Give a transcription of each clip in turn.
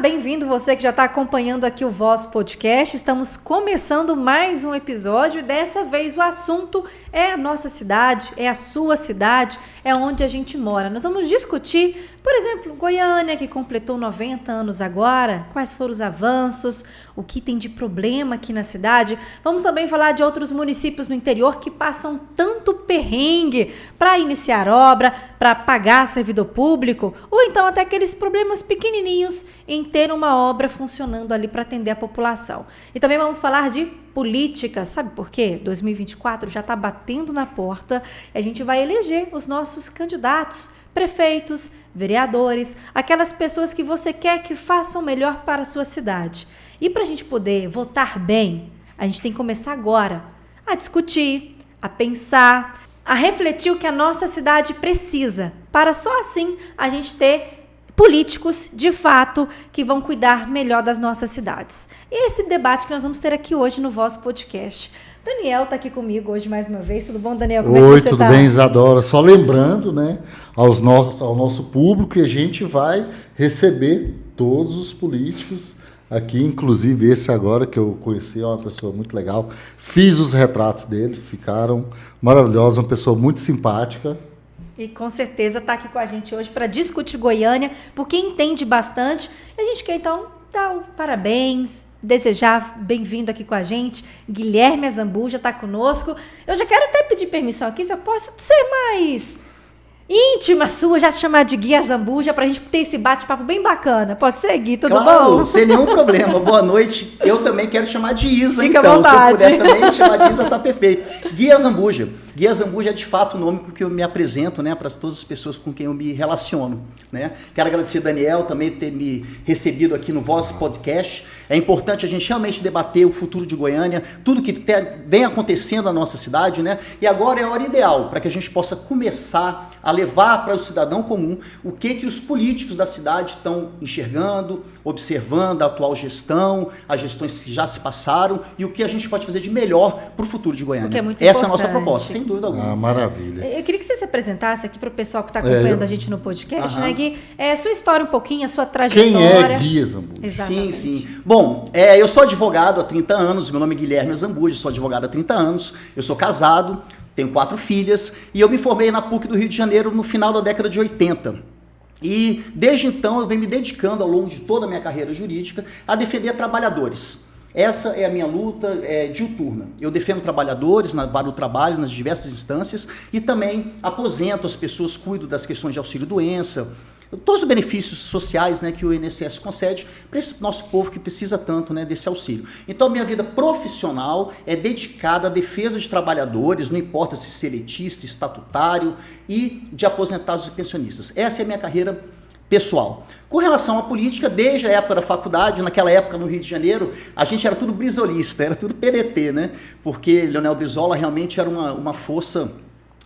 bem-vindo você que já está acompanhando aqui o Voz Podcast. Estamos começando mais um episódio e dessa vez o assunto é a nossa cidade, é a sua cidade, é onde a gente mora. Nós vamos discutir, por exemplo, Goiânia, que completou 90 anos agora, quais foram os avanços, o que tem de problema aqui na cidade. Vamos também falar de outros municípios no interior que passam tanto perrengue para iniciar obra, para pagar servidor público, ou então até aqueles problemas pequenininhos em ter uma obra funcionando ali para atender a população. E também vamos falar de política, sabe por quê? 2024 já está batendo na porta e a gente vai eleger os nossos candidatos, prefeitos, vereadores, aquelas pessoas que você quer que façam melhor para a sua cidade. E para a gente poder votar bem, a gente tem que começar agora a discutir, a pensar, a refletir o que a nossa cidade precisa, para só assim a gente ter políticos, de fato, que vão cuidar melhor das nossas cidades. E esse debate que nós vamos ter aqui hoje no Voz Podcast. Daniel está aqui comigo hoje mais uma vez. Tudo bom, Daniel? Como Oi, é que você tudo tá? bem, Isadora? Só lembrando, né, ao nosso público que a gente vai receber todos os políticos aqui, inclusive esse agora que eu conheci, é uma pessoa muito legal. Fiz os retratos dele, ficaram maravilhosos, uma pessoa muito simpática. E com certeza está aqui com a gente hoje para discutir Goiânia, porque entende bastante. E a gente quer, então, dar um parabéns, desejar bem-vindo aqui com a gente. Guilherme Azambuja está conosco. Eu já quero até pedir permissão aqui, se eu posso ser mais íntima sua, já te chamar de Gui Azambuja, para a gente ter esse bate-papo bem bacana. Pode ser, Gui? Tudo claro, bom? Sem nenhum problema. Boa noite. Eu também quero chamar de Isa, Fica então. à vontade. Se eu puder também chamar de Isa, tá perfeito. Gui Azambuja. Gui Azambuja é de fato o nome com que eu me apresento, né, para todas as pessoas com quem eu me relaciono, né? Quero agradecer a Daniel também ter me recebido aqui no Voz Podcast. É importante a gente realmente debater o futuro de Goiânia, tudo que vem acontecendo na nossa cidade, né? E agora é a hora ideal para que a gente possa começar a levar para o cidadão comum o que os políticos da cidade estão enxergando, observando a atual gestão, as gestões que já se passaram e o que a gente pode fazer de melhor para o futuro de Goiânia. O que é muito Essa é a importante. nossa proposta, sem dúvida alguma. Ah, maravilha. Eu queria que você se apresentasse aqui para o pessoal que está acompanhando a gente no podcast, né, Gui? Sua história um pouquinho, a sua trajetória. Quem é Gui Azambuja? Exatamente. Sim. Bom, eu sou advogado há 30 anos, meu nome é Guilherme Azambuja, sou advogado há 30 anos, eu sou casado, tenho 4 filhas e eu me formei na PUC do Rio de Janeiro no final da década de 80. E desde então eu venho me dedicando ao longo de toda a minha carreira jurídica a defender trabalhadores. Essa é a minha luta diuturna. Eu defendo trabalhadores para o trabalho nas diversas instâncias e também aposento as pessoas, cuido das questões de auxílio-doença, todos os benefícios sociais, né, que o INSS concede para esse nosso povo que precisa tanto, né, desse auxílio. Então, a minha vida profissional é dedicada à defesa de trabalhadores, não importa se seletista, estatutário e de aposentados e pensionistas. Essa é a minha carreira pessoal. Com relação à política, desde a época da faculdade, naquela época no Rio de Janeiro, a gente era tudo brisolista, era tudo PDT, né? Porque Leonel Brizola realmente era uma força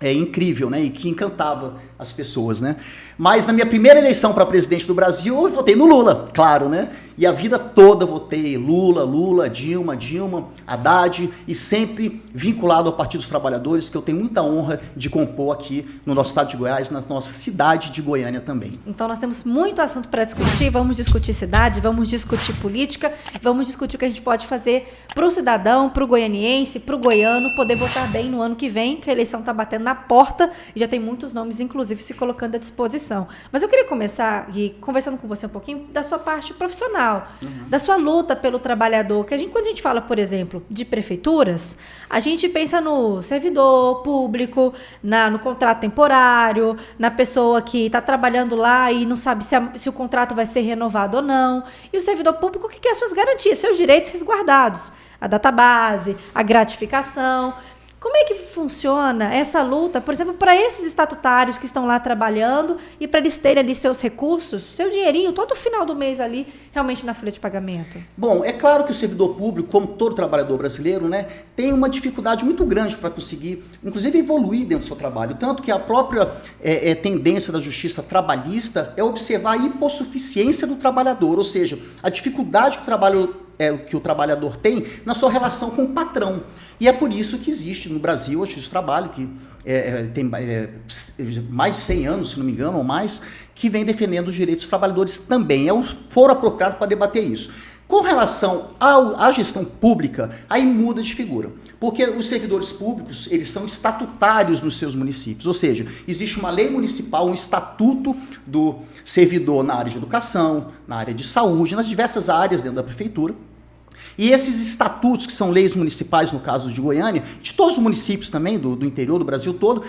incrível, né? E que encantava as pessoas, né? Mas na minha primeira eleição para presidente do Brasil, eu votei no Lula, claro, né? E a vida toda votei Lula, Dilma, Haddad, e sempre vinculado ao Partido dos Trabalhadores, que eu tenho muita honra de compor aqui no nosso estado de Goiás, na nossa cidade de Goiânia também. Então nós temos muito assunto para discutir, vamos discutir cidade, vamos discutir política, vamos discutir o que a gente pode fazer para o cidadão, para o goianiense, para o goiano poder votar bem no ano que vem, que a eleição está batendo na porta e já tem muitos nomes, inclusive, se colocando à disposição. Mas eu queria começar, Gui, conversando com você um pouquinho da sua parte profissional, da sua luta pelo trabalhador, que quando a gente fala, por exemplo, de prefeituras, a gente pensa no servidor público, no contrato temporário, na pessoa que está trabalhando lá e não sabe se o contrato vai ser renovado ou não. E o servidor público, o que é as suas garantias, seus direitos resguardados? A database, a gratificação. Como é que funciona essa luta, por exemplo, para esses estatutários que estão lá trabalhando e para eles terem ali seus recursos, seu dinheirinho, todo final do mês ali, realmente na folha de pagamento? Bom, é claro que o servidor público, como todo trabalhador brasileiro, né, tem uma dificuldade muito grande para conseguir, inclusive, evoluir dentro do seu trabalho. Tanto que a própria tendência da justiça trabalhista é observar a hipossuficiência do trabalhador, ou seja, a dificuldade que o trabalho que o trabalhador tem na sua relação com o patrão. E é por isso que existe no Brasil a Justiça do Trabalho, que tem mais de 100 anos, se não me engano, ou mais, que vem defendendo os direitos dos trabalhadores também. É o foro apropriado para debater isso. Com relação à gestão pública, aí muda de figura. Porque os servidores públicos, eles são estatutários nos seus municípios. Ou seja, existe uma lei municipal, um estatuto do servidor na área de educação, na área de saúde, nas diversas áreas dentro da prefeitura. E esses estatutos, que são leis municipais, no caso de Goiânia, de todos os municípios também, do interior do Brasil todo,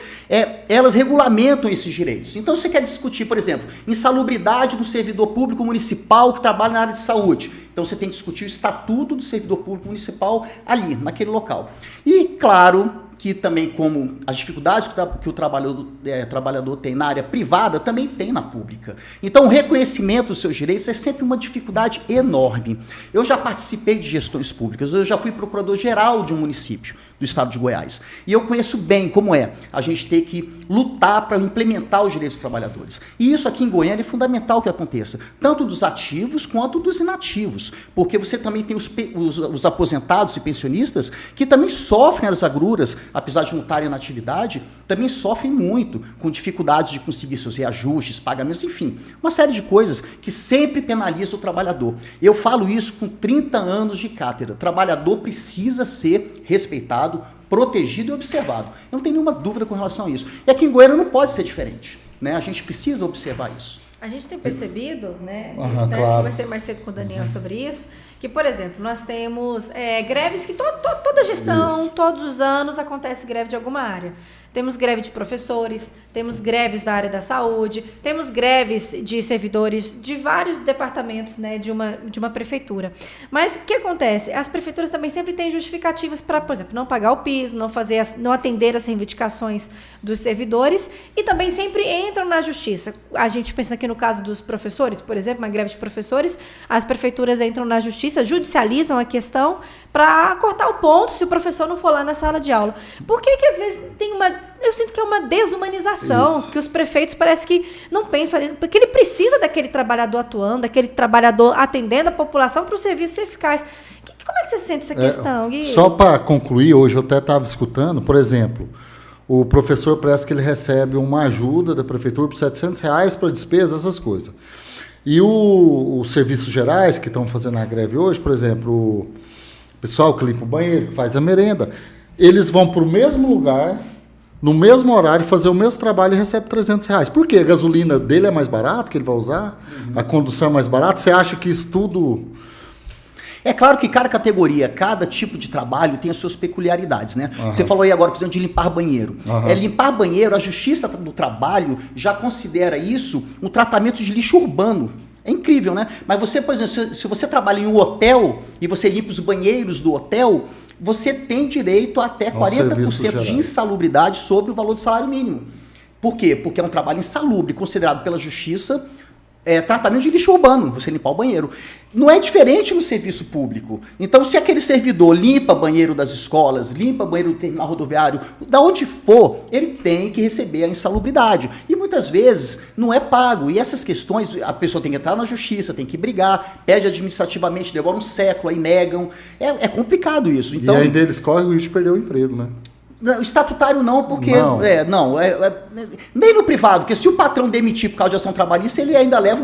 elas regulamentam esses direitos. Então, você quer discutir, por exemplo, insalubridade do servidor público municipal que trabalha na área de saúde. Então, você tem que discutir o estatuto do servidor público municipal ali, naquele local. E, claro, que também, como as dificuldades que o trabalhador tem na área privada, também tem na pública. Então, o reconhecimento dos seus direitos é sempre uma dificuldade enorme. Eu já participei de gestões públicas, eu já fui procurador-geral de um município do estado de Goiás. E eu conheço bem como é a gente ter que lutar para implementar os direitos dos trabalhadores. E isso aqui em Goiânia é fundamental que aconteça, tanto dos ativos quanto dos inativos, porque você também tem os aposentados e pensionistas que também sofrem as agruras, apesar de não estarem na atividade, também sofrem muito com dificuldades de conseguir seus reajustes, pagamentos, enfim, uma série de coisas que sempre penalizam o trabalhador. Eu falo isso com 30 anos de cátedra. O trabalhador precisa ser respeitado, protegido e observado. Eu não tenho nenhuma dúvida com relação a isso. E aqui em Goiânia não pode ser diferente, né? A gente precisa observar isso. A gente tem percebido, né? Claro. Conversei mais cedo com o Daniel sobre isso, que, por exemplo, nós temos greves que toda gestão, todos os anos acontece greve de alguma área. Temos greve de professores, temos greves da área da saúde, temos greves de servidores de vários departamentos, né, de uma prefeitura. Mas o que acontece? As prefeituras também sempre têm justificativas para, por exemplo, não pagar o piso, não atender as reivindicações dos servidores e também sempre entram na justiça. A gente pensa aqui no caso dos professores, por exemplo, uma greve de professores, as prefeituras entram na justiça, judicializam a questão para cortar o ponto se o professor não for lá na sala de aula. Por que às vezes eu sinto que é uma desumanização, que os prefeitos parece que não pensam ali, porque ele precisa daquele trabalhador atuando, daquele trabalhador atendendo a população para o serviço ser eficaz. Como é que você sente essa questão, Gui? Só para concluir, hoje eu até estava escutando, por exemplo, o professor parece que ele recebe uma ajuda da prefeitura por R$700 para despesa, essas coisas. E os serviços gerais que estão fazendo a greve hoje, por exemplo, o pessoal que limpa o banheiro, que faz a merenda, eles vão para o mesmo lugar, no mesmo horário, fazer o mesmo trabalho e recebe R$300. Por quê? A gasolina dele é mais barato que ele vai usar? A condução é mais barata? Você acha que isso tudo... É claro que cada categoria, cada tipo de trabalho tem as suas peculiaridades, né? Você falou aí agora, por exemplo, de limpar banheiro. Limpar banheiro, a Justiça do Trabalho já considera isso um tratamento de lixo urbano. É incrível, né? Mas você, por exemplo, se você trabalha em um hotel e você limpa os banheiros do hotel, você tem direito a até 40% de insalubridade sobre o valor do salário mínimo. Por quê? Porque é um trabalho insalubre, considerado pela Justiça tratamento de lixo urbano, você limpar o banheiro. Não é diferente no serviço público. Então, se aquele servidor limpa banheiro das escolas, limpa banheiro do terminal rodoviário, da onde for, ele tem que receber a insalubridade. E muitas vezes não é pago. E essas questões, a pessoa tem que entrar na justiça, tem que brigar, pede administrativamente, demora um século, aí negam. É complicado isso. Então, e ainda eles correm o risco de perder o emprego, né? Estatutário não, porque... nem no privado, porque se o patrão demitir por causa de ação trabalhista, ele ainda leva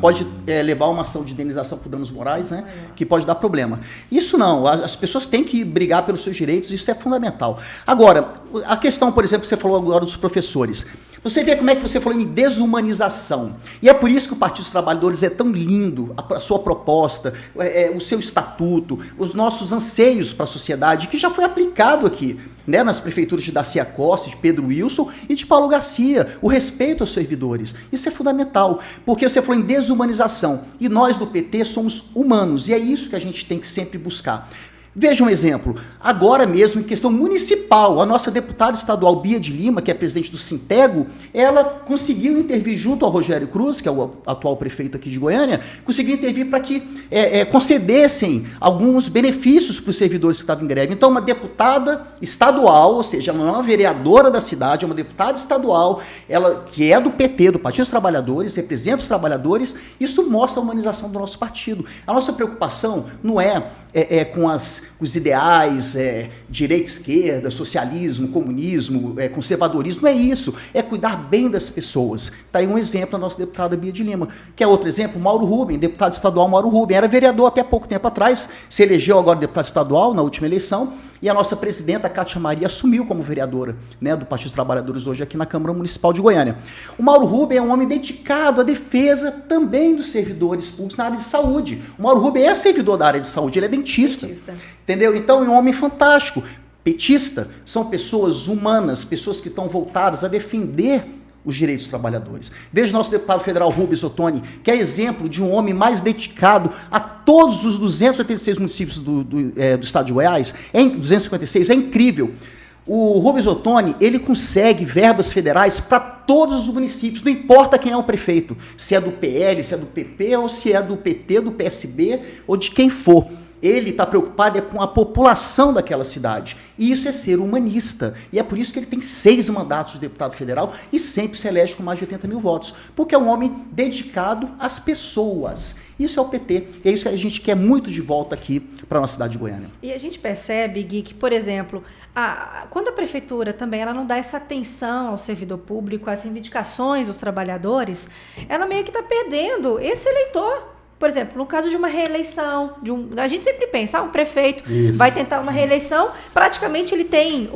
pode levar uma ação de indenização por danos morais, né? Que pode dar problema. Isso não, as pessoas têm que brigar pelos seus direitos, isso é fundamental. Agora, a questão, por exemplo, que você falou agora dos professores. Você vê como é que você falou em desumanização. E é por isso que o Partido dos Trabalhadores é tão lindo, a sua proposta, o seu estatuto, os nossos anseios para a sociedade, que já foi aplicado aqui, né, nas prefeituras de Dacia Costa, de Pedro Wilson e de Paulo Garcia, o respeito aos servidores. Isso é fundamental, porque você falou em desumanização, e nós do PT somos humanos, e é isso que a gente tem que sempre buscar. Veja um exemplo, agora mesmo em questão municipal, a nossa deputada estadual Bia de Lima, que é presidente do Sintego, ela conseguiu intervir junto ao Rogério Cruz, que é o atual prefeito aqui de Goiânia, conseguiu intervir para que concedessem alguns benefícios para os servidores que estavam em greve. Então, uma deputada estadual, ou seja, ela não é uma vereadora da cidade, é uma deputada estadual, ela que é do PT, do Partido dos Trabalhadores, representa os trabalhadores, isso mostra a humanização do nosso partido. A nossa preocupação não é com os ideais, direita, esquerda, socialismo, comunismo, conservadorismo, não é isso. É cuidar bem das pessoas. Está aí um exemplo, a nossa deputada Bia de Lima. Quer outro exemplo? Mauro Rubem, deputado estadual Mauro Rubem. Era vereador até pouco tempo atrás, se elegeu agora deputado estadual na última eleição, e a nossa presidenta, Cátia Maria, assumiu como vereadora, né, do Partido dos Trabalhadores hoje aqui na Câmara Municipal de Goiânia. O Mauro Rubem é um homem dedicado à defesa também dos servidores públicos na área de saúde. O Mauro Rubem é servidor da área de saúde, ele é dentista. Entendeu? Então é um homem fantástico. Petista são pessoas humanas, pessoas que estão voltadas a defender os direitos dos trabalhadores. Veja o nosso deputado federal Rubens Ottoni, que é exemplo de um homem mais dedicado a todos os 286 municípios do estado de Goiás, 256, é incrível. O Rubens Ottoni, ele consegue verbas federais para todos os municípios, não importa quem é o prefeito, se é do PL, se é do PP, ou se é do PT, do PSB, ou de quem for. Ele está preocupado com a população daquela cidade. E isso é ser humanista. E é por isso que ele tem 6 mandatos de deputado federal e sempre se elege com mais de 80 mil votos. Porque é um homem dedicado às pessoas. Isso é o PT. E é isso que a gente quer muito de volta aqui para a nossa cidade de Goiânia. E a gente percebe, Gui, que, por exemplo, quando a prefeitura também ela não dá essa atenção ao servidor público, às reivindicações dos trabalhadores, ela meio que está perdendo esse eleitor. Por exemplo, no caso de uma reeleição, a gente sempre pensa, um prefeito vai tentar uma reeleição, praticamente ele tem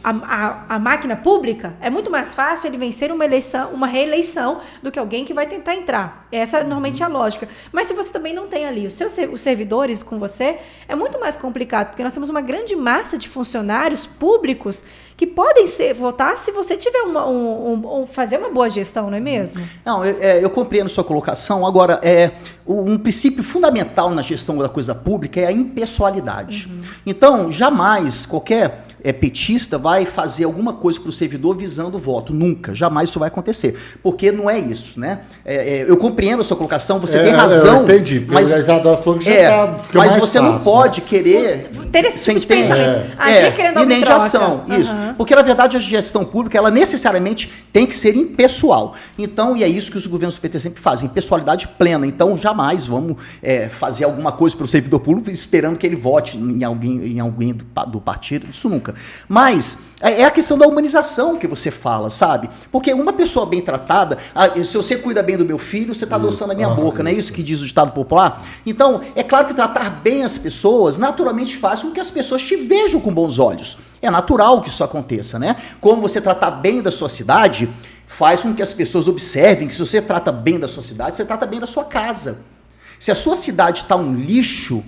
a máquina pública, é muito mais fácil ele vencer uma reeleição do que alguém que vai tentar entrar. Essa normalmente é a lógica. Mas se você também não tem ali os servidores com você, é muito mais complicado, porque nós temos uma grande massa de funcionários públicos que podem votar se você tiver fazer uma boa gestão, não é mesmo? Não, eu compreendo sua colocação. Agora, um princípio fundamental na gestão da coisa pública é a impessoalidade. Então, jamais qualquer petista vai fazer alguma coisa para o servidor visando o voto. Nunca, jamais isso vai acontecer. Porque não é isso, né? Eu compreendo a sua colocação, você tem razão. Eu entendi, mas a Isadora falou que já fica mais mas você fácil, não pode querer ter esse tipo de pensamento. Agir querendo e nem de troca. ação. Isso. Porque, na verdade, a gestão pública, ela necessariamente tem que ser impessoal. Então, e é isso que os governos do PT sempre fazem, impessoalidade plena. Então, jamais vamos fazer alguma coisa para o servidor público esperando que ele vote em alguém do partido. Isso nunca. Mas é a questão da humanização que você fala, sabe? Porque uma pessoa bem tratada, se você cuida bem do meu filho, você está adoçando a minha boca, não é isso que diz o ditado popular? Então, é claro que tratar bem as pessoas naturalmente faz com que as pessoas te vejam com bons olhos. É natural que isso aconteça, né? Como você tratar bem da sua cidade, faz com que as pessoas observem que se você trata bem da sua cidade, você trata bem da sua casa. Se a sua cidade está um lixo,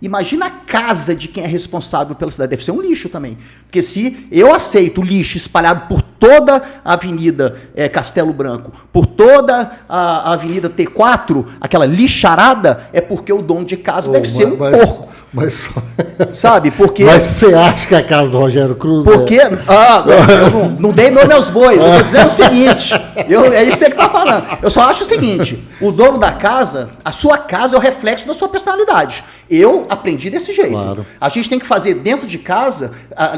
imagina a casa de quem é responsável pela cidade. Deve ser um lixo também. Porque se eu aceito o lixo espalhado por toda a Avenida Castelo Branco, por toda a Avenida T4, aquela lixarada, é porque o dono de casa deve ser um porco. Mas, sabe, porque... Mas você acha que é a casa do Rogério Cruz porque, eu não dei nome aos bois, eu tô dizendo o seguinte, é isso que você tá falando. Eu só acho o seguinte, o dono da casa, a sua casa é o reflexo da sua personalidade. Eu aprendi desse jeito. Claro. A gente tem que fazer dentro de casa,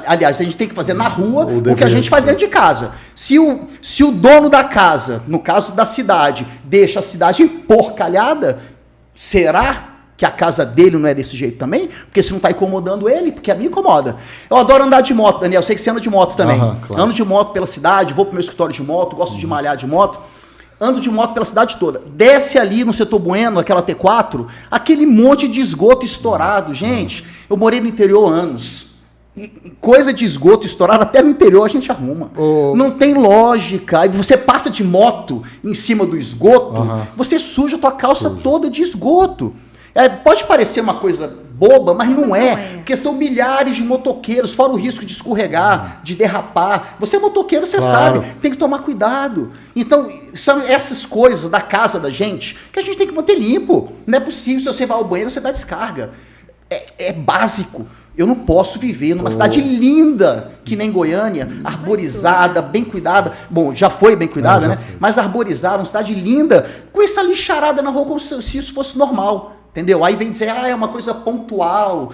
aliás, a gente tem que fazer na rua o que a gente faz dentro de casa. Se o dono da casa, no caso da cidade, deixa a cidade emporcalhada, será que a casa dele não é desse jeito também? Porque se não está incomodando ele, porque a mim incomoda. Eu adoro andar de moto, Daniel, eu sei que você anda de moto também. Claro. Ando de moto pela cidade, vou pro meu escritório de moto, gosto de malhar de moto. Ando de moto pela cidade toda. Desce ali no setor Bueno, aquela T4, aquele monte de esgoto estourado. Gente, eu morei no interior há anos. Coisa de esgoto estourado, até no interior a gente arruma. Não tem lógica. Aí você passa de moto em cima do esgoto, você suja a tua calça toda de esgoto. Pode parecer uma coisa boba, mas não é. Porque são milhares de motoqueiros, fora o risco de escorregar, de derrapar. Você é motoqueiro, você sabe, tem que tomar cuidado. Então, são essas coisas da casa da gente que a gente tem que manter limpo. Não é possível, se você vai ao banheiro, você dá descarga. É básico. Eu não posso viver numa cidade linda, que nem Goiânia, arborizada, bem cuidada. Bom, já foi bem cuidada, né? Foi. Mas arborizada, uma cidade linda, com essa lixarada na rua como se isso fosse normal. Entendeu? Aí vem dizer, é uma coisa pontual.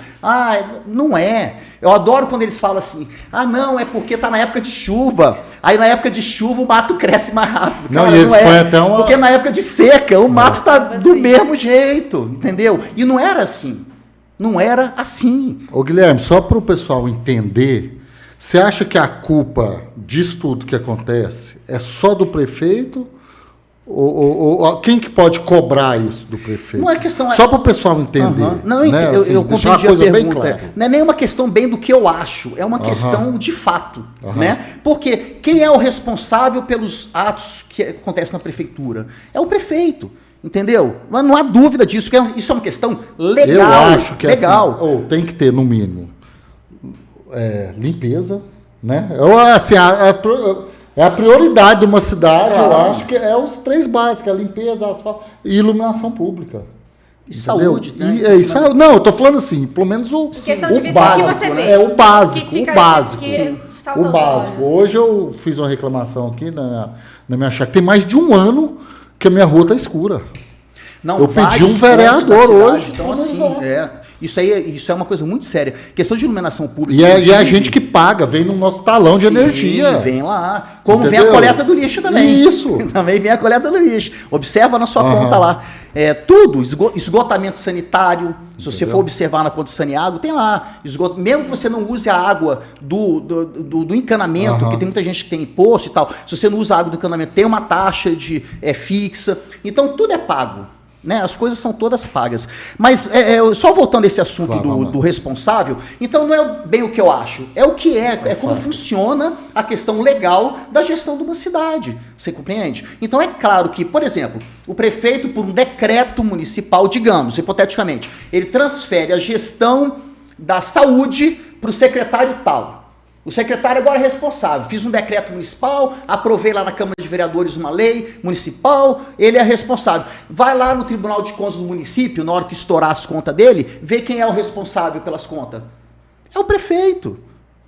Não é. Eu adoro quando eles falam assim, não, é porque tá na época de chuva. Aí na época de chuva o mato cresce mais rápido. Cara, não, e eles põem até uma... Porque na época de seca o mato tá do mesmo jeito, entendeu? E não era assim. Não era assim. Ô Guilherme, só para o pessoal entender, você acha que a culpa disso tudo que acontece é só do prefeito? Ou quem que pode cobrar isso do prefeito? Não é questão... Só para o pessoal entender. Não, né? eu compreendi a pergunta. Não é nem uma questão bem do que eu acho, é uma questão de fato. Né? Porque quem é o responsável pelos atos que acontecem na prefeitura? É o prefeito. Entendeu? Mas não há dúvida disso, porque isso é uma questão legal. Eu acho que legal. Assim, tem que ter, no mínimo, limpeza, né? É a prioridade de uma cidade, eu acho que é os 3 básicos, a limpeza, asfalto e iluminação pública. E saúde, né? Não, eu tô falando assim, pelo menos o básico, né? O básico. O básico. Hoje eu fiz uma reclamação aqui na minha chácara. Tem mais de 1 ano que a minha rua tá escura. Não, eu pedi um vereador hoje. Então, assim, isso é uma coisa muito séria. Questão de iluminação pública. E é a gente que paga, vem no nosso talão de energia. Vem lá. Como vem a coleta do lixo também. Isso. Também vem a coleta do lixo. Observa na sua conta lá. Tudo, esgotamento sanitário. Se você for observar na conta de Saneago, tem lá. Mesmo que você não use a água do encanamento, porque tem muita gente que tem imposto e tal. Se você não usa a água do encanamento, tem uma taxa fixa. Então, tudo é pago. Né? As coisas são todas pagas. Mas, só voltando a esse assunto do responsável, então não é bem o que eu acho. É o que é como funciona a questão legal da gestão de uma cidade. Você compreende? Então é claro que, por exemplo, o prefeito, por um decreto municipal, digamos, hipoteticamente, ele transfere a gestão da saúde para o secretário tal. O secretário agora é responsável. Fiz um decreto municipal, aprovei lá na Câmara de Vereadores uma lei municipal, ele é responsável. Vai lá no Tribunal de Contas do município, na hora que estourar as contas dele, vê quem é o responsável pelas contas. É o prefeito.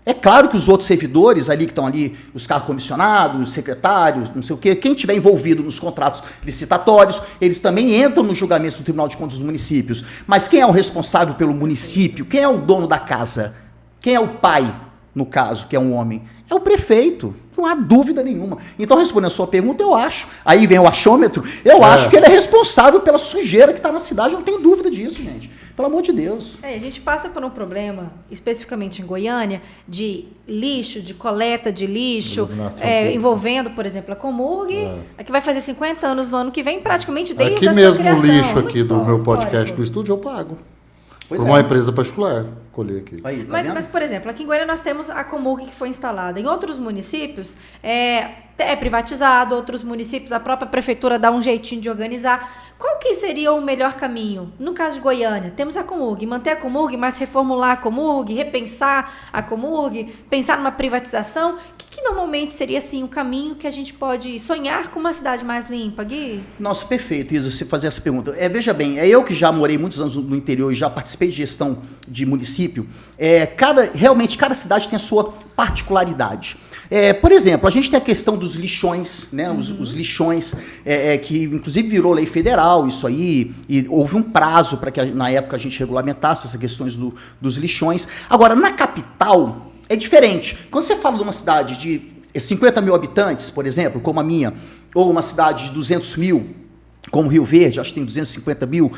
É claro que os outros servidores ali que estão ali, os cargos comissionados, secretários, não sei o quê, quem estiver envolvido nos contratos licitatórios, eles também entram no julgamento do Tribunal de Contas dos municípios. Mas quem é o responsável pelo município? Quem é o dono da casa? Quem é o pai? No caso, que é um homem, é o prefeito. Não há dúvida nenhuma. Então, respondendo a sua pergunta, eu acho. Aí vem o achômetro. Eu acho que ele é responsável pela sujeira que está na cidade. Eu não tenho dúvida disso, gente. Pelo amor de Deus. A gente passa por um problema, especificamente em Goiânia, de lixo, de coleta de lixo, envolvendo, por exemplo, a Comurg, que vai fazer 50 anos no ano que vem, praticamente desde a sua criação. Aqui mesmo o lixo aqui do meu podcast do estúdio eu pago. Por uma empresa particular, colher aqui. Aí, mas, por exemplo, aqui em Goiânia nós temos a Comurg que foi instalada. Em outros municípios é privatizado, outros municípios a própria prefeitura dá um jeitinho de organizar. Qual que seria o melhor caminho? No caso de Goiânia, temos a Comurg, manter a Comurg, mas reformular a Comurg, repensar a Comurg, pensar numa privatização. O que normalmente seria assim o caminho que a gente pode sonhar com uma cidade mais limpa, Gui? Nossa, perfeito, Isa, você fazer essa pergunta. Veja bem, eu que já morei muitos anos no interior e já participei de gestão de município, realmente cada cidade tem a sua particularidade. Por exemplo, a gente tem a questão dos lixões, né? Os lixões, que inclusive virou lei federal, isso aí, e houve um prazo para que na época a gente regulamentasse essas questões dos lixões. Agora, na capital, é diferente. Quando você fala de uma cidade de 50 mil habitantes, por exemplo, como a minha, ou uma cidade de 200 mil, como Rio Verde, acho que tem 250 mil,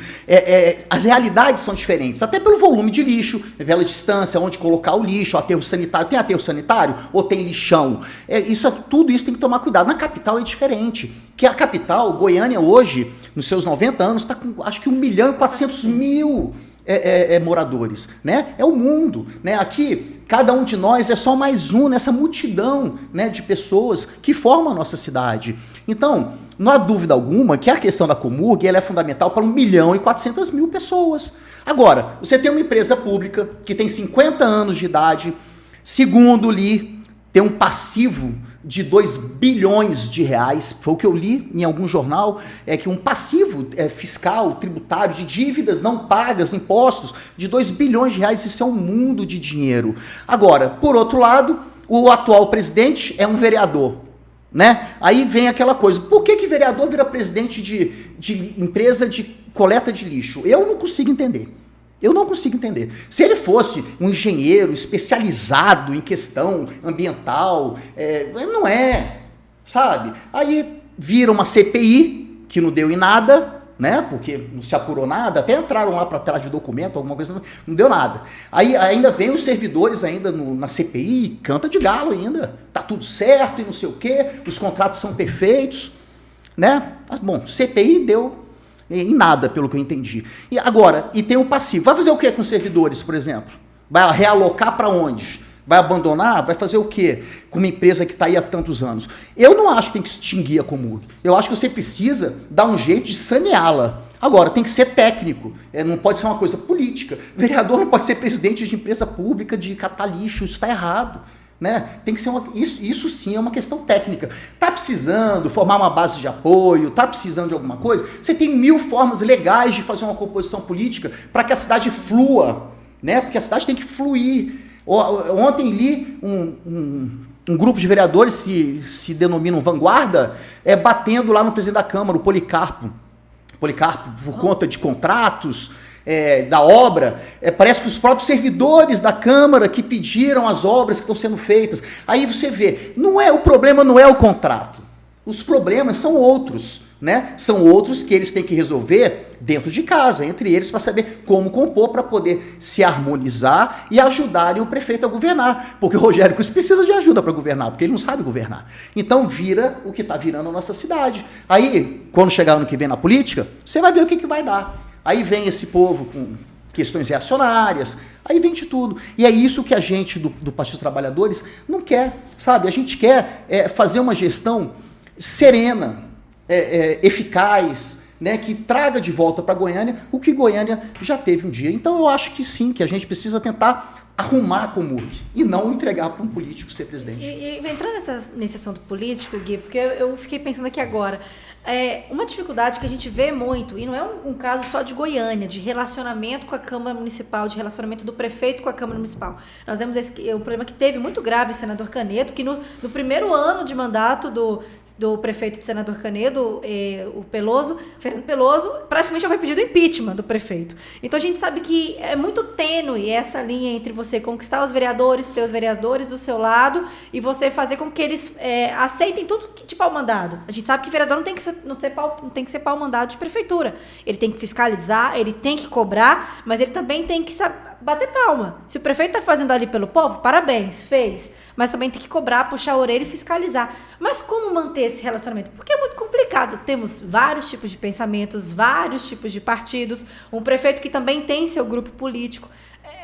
as realidades são diferentes, até pelo volume de lixo, pela distância, onde colocar o lixo, aterro sanitário, tem aterro sanitário ou tem lixão? Tudo isso tem que tomar cuidado. Na capital é diferente, que a capital, Goiânia hoje, nos seus 90 anos, está com acho que 1.400.000 moradores, né? É o mundo, né? Aqui, cada um de nós é só mais um nessa multidão, né, de pessoas que formam a nossa cidade. Então, não há dúvida alguma que a questão da Comurg ela é fundamental para 1.400.000 pessoas. Agora, você tem uma empresa pública que tem 50 anos de idade, segundo li, tem um passivo de 2 bilhões de reais, foi o que eu li em algum jornal, é que um passivo fiscal, tributário, de dívidas não pagas, impostos, de 2 bilhões de reais, isso é um mundo de dinheiro. Agora, por outro lado, o atual presidente é um vereador, né? Aí vem aquela coisa, por que vereador vira presidente de empresa de coleta de lixo? Eu não consigo entender. Eu não consigo entender. Se ele fosse um engenheiro especializado em questão ambiental, não é, sabe? Aí vira uma CPI, que não deu em nada, né? Porque não se apurou nada, até entraram lá para trás de documento, alguma coisa, não deu nada. Aí ainda vem os servidores ainda na CPI, canta de galo ainda, tá tudo certo e não sei o quê, os contratos são perfeitos, né? Bom, CPI deu em nada, pelo que eu entendi. E agora, e tem o passivo. Vai fazer o que com os servidores, por exemplo? Vai realocar para onde? Vai abandonar? Vai fazer o quê com uma empresa que está aí há tantos anos? Eu não acho que tem que extinguir a Comurg. Eu acho que você precisa dar um jeito de saneá-la. Agora, tem que ser técnico. Não pode ser uma coisa política. O vereador não pode ser presidente de empresa pública de catar lixo. Isso está errado. Né? Tem que ser isso sim é uma questão técnica. Tá precisando formar uma base de apoio, tá precisando de alguma coisa? Você tem 1000 formas legais de fazer uma composição política para que a cidade flua, né? Porque a cidade tem que fluir. Ontem li um grupo de vereadores se denominam vanguarda, batendo lá no presidente da Câmara, o Policarpo, por conta de contratos, da obra, parece que os próprios servidores da Câmara que pediram as obras que estão sendo feitas. Aí você vê, o problema não é o contrato, os problemas são outros, né? São outros que eles têm que resolver dentro de casa, entre eles, para saber como compor, para poder se harmonizar e ajudarem o prefeito a governar, porque o Rogério Cruz precisa de ajuda para governar, porque ele não sabe governar. Então vira o que está virando a nossa cidade. Aí, quando chegar ano que vem na política, você vai ver o que vai dar. Aí vem esse povo com questões reacionárias, aí vem de tudo. E é isso que a gente do Partido dos Trabalhadores não quer, sabe? A gente quer fazer uma gestão serena, eficaz, né? Que traga de volta para Goiânia o que Goiânia já teve um dia. Então eu acho que sim, que a gente precisa tentar arrumar a Comurg e não entregar para um político ser presidente. E entrando nesse assunto político, Gui, porque eu fiquei pensando aqui agora, uma dificuldade que a gente vê muito, e não é um caso só de Goiânia, de relacionamento com a Câmara Municipal, de relacionamento do prefeito com a Câmara Municipal. Nós vemos um problema que teve muito grave, senador Canedo, que no primeiro ano de mandato do prefeito de Senador Canedo, o Fernando Peloso, praticamente já foi pedido impeachment do prefeito. Então a gente sabe que é muito tênue essa linha entre você conquistar os vereadores, ter os vereadores do seu lado e você fazer com que eles aceitem tudo de pau mandado. A gente sabe que vereador não tem que ser pau mandado de prefeitura. Ele tem que fiscalizar, ele tem que cobrar, mas ele também tem que bater palma. Se o prefeito está fazendo ali pelo povo, parabéns, fez. Mas também tem que cobrar, puxar a orelha e fiscalizar. Mas como manter esse relacionamento? Porque é muito complicado. Temos vários tipos de pensamentos, vários tipos de partidos, um prefeito que também tem seu grupo político.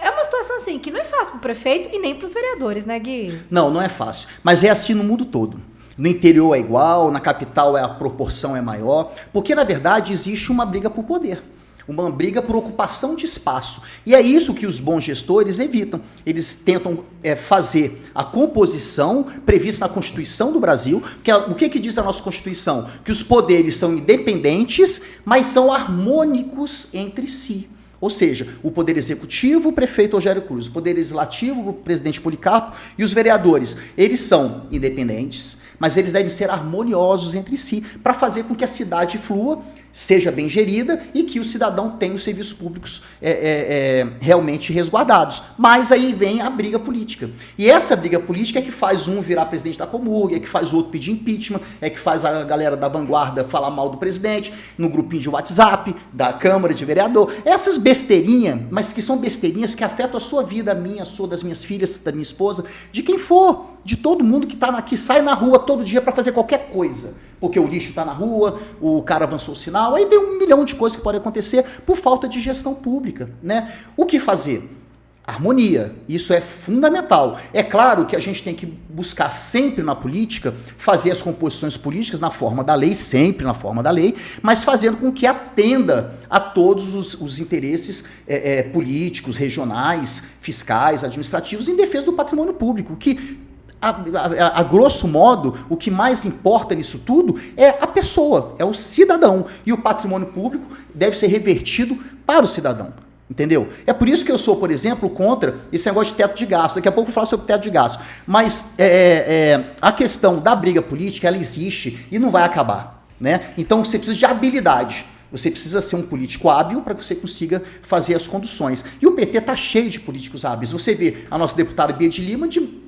É uma situação assim que não é fácil para o prefeito e nem para os vereadores, né, Gui? Não é fácil. Mas é assim no mundo todo. No interior é igual, na capital a proporção é maior, porque na verdade existe uma briga por poder, uma briga por ocupação de espaço. E é isso que os bons gestores evitam. Eles tentam fazer a composição prevista na Constituição do Brasil, que o que diz a nossa Constituição? Que os poderes são independentes, mas são harmônicos entre si. Ou seja, o poder executivo, o prefeito Rogério Cruz, o poder legislativo, o presidente Policarpo e os vereadores, eles são independentes, mas eles devem ser harmoniosos entre si para fazer com que a cidade flua, seja bem gerida e que o cidadão tenha os serviços públicos realmente resguardados. Mas aí vem a briga política. E essa briga política é que faz um virar presidente da Comurg, é que faz o outro pedir impeachment, é que faz a galera da vanguarda falar mal do presidente, no grupinho de WhatsApp, da Câmara de Vereador. Essas besteirinhas, mas que são besteirinhas que afetam a sua vida, a minha, a sua, das minhas filhas, da minha esposa, de quem for, de todo mundo que sai na rua todo dia para fazer qualquer coisa. Porque o lixo está na rua, o cara avançou o sinal, aí tem 1 milhão de coisas que podem acontecer por falta de gestão pública, né? O que fazer? Harmonia, isso é fundamental. É claro que a gente tem que buscar sempre na política, fazer as composições políticas na forma da lei, sempre na forma da lei, mas fazendo com que atenda a todos os interesses políticos, regionais, fiscais, administrativos, em defesa do patrimônio público, que a grosso modo, o que mais importa nisso tudo é a pessoa, é o cidadão. E o patrimônio público deve ser revertido para o cidadão. Entendeu? É por isso que eu sou, por exemplo, contra esse negócio de teto de gasto. Daqui a pouco eu falo sobre teto de gasto. Mas a questão da briga política, ela existe e não vai acabar. Né? Então você precisa de habilidade. Você precisa ser um político hábil para que você consiga fazer as conduções. E o PT está cheio de políticos hábeis. Você vê a nossa deputada Bia de Lima de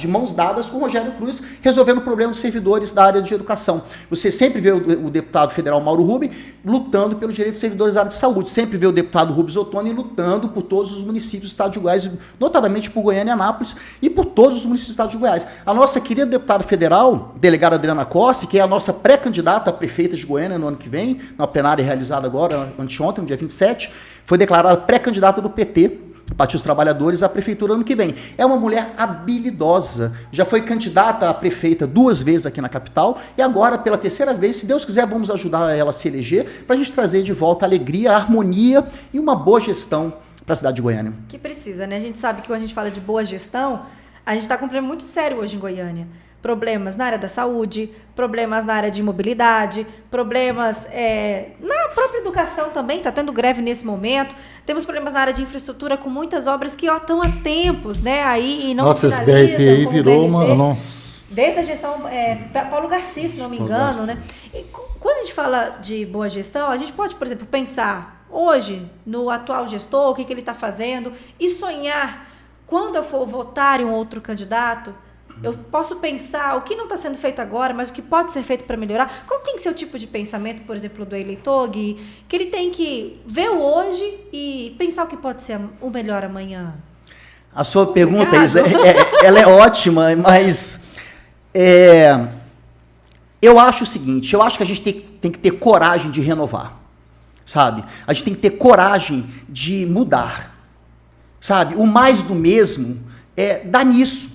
mãos dadas com o Rogério Cruz resolvendo o problema dos servidores da área de educação. Você sempre vê o deputado federal Mauro Rubem lutando pelos direitos dos servidores da área de saúde. Sempre vê o deputado Rubens Ottoni lutando por todos os municípios do estado de Goiás, notadamente por Goiânia e Anápolis, e por todos os municípios do estado de Goiás. A nossa querida deputada federal, delegada Adriana Cosse, que é a nossa pré-candidata a prefeita de Goiânia no ano que vem, na plenária realizada agora, anteontem, no dia 27, foi declarada pré-candidata do PT, Partido dos Trabalhadores, à prefeitura ano que vem. É uma mulher habilidosa, já foi candidata a prefeita 2 vezes aqui na capital e agora, pela 3ª vez, se Deus quiser, vamos ajudar ela a se eleger para a gente trazer de volta a alegria, a harmonia e uma boa gestão para a cidade de Goiânia. Que precisa, né? A gente sabe que quando a gente fala de boa gestão, a gente está com um problema muito sério hoje em Goiânia. Problemas na área da saúde, problemas na área de mobilidade, problemas na própria educação também, está tendo greve nesse momento. Temos problemas na área de infraestrutura com muitas obras que estão há tempos, né? Aí e não nossa, esse BRT aí virou uma... Nossa. Desde a gestão Paulo Garcia, se não me engano, né? E quando a gente fala de boa gestão, a gente pode, por exemplo, pensar hoje no atual gestor, o que ele está fazendo, e sonhar, quando eu for votar em um outro candidato, eu posso pensar o que não está sendo feito agora, mas o que pode ser feito para melhorar. Qual tem que ser o tipo de pensamento, por exemplo, do eleitor, Gui, que ele tem que ver o hoje e pensar o que pode ser o melhor amanhã? A sua pergunta, Isa, ela é ótima, mas eu acho o seguinte, eu acho que a gente tem que ter coragem de renovar, sabe? A gente tem que ter coragem de mudar, sabe? O mais do mesmo dá nisso.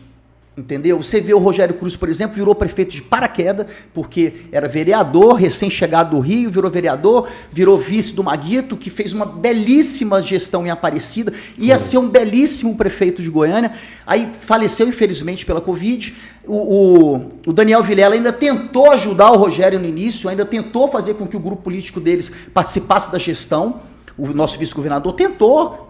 Entendeu? Você vê o Rogério Cruz, por exemplo, virou prefeito de paraquedas, porque era vereador, recém-chegado do Rio, virou vereador, virou vice do Maguito, que fez uma belíssima gestão em Aparecida, ia ser um belíssimo prefeito de Goiânia, aí faleceu, infelizmente, pela Covid. O Daniel Vilela ainda tentou ajudar o Rogério no início, ainda tentou fazer com que o grupo político deles participasse da gestão. O nosso vice-governador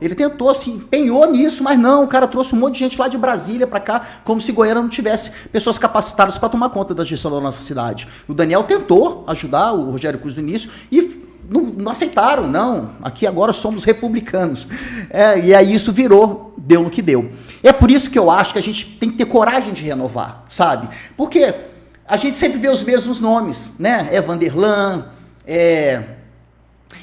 ele tentou, se empenhou nisso, mas não, o cara trouxe um monte de gente lá de Brasília para cá, como se Goiânia não tivesse pessoas capacitadas para tomar conta da gestão da nossa cidade. O Daniel tentou ajudar o Rogério Cruz no início e não aceitaram, não, aqui agora somos republicanos. E aí isso deu no que deu. É por isso que eu acho que a gente tem que ter coragem de renovar, sabe? Porque a gente sempre vê os mesmos nomes, né? Vanderlan,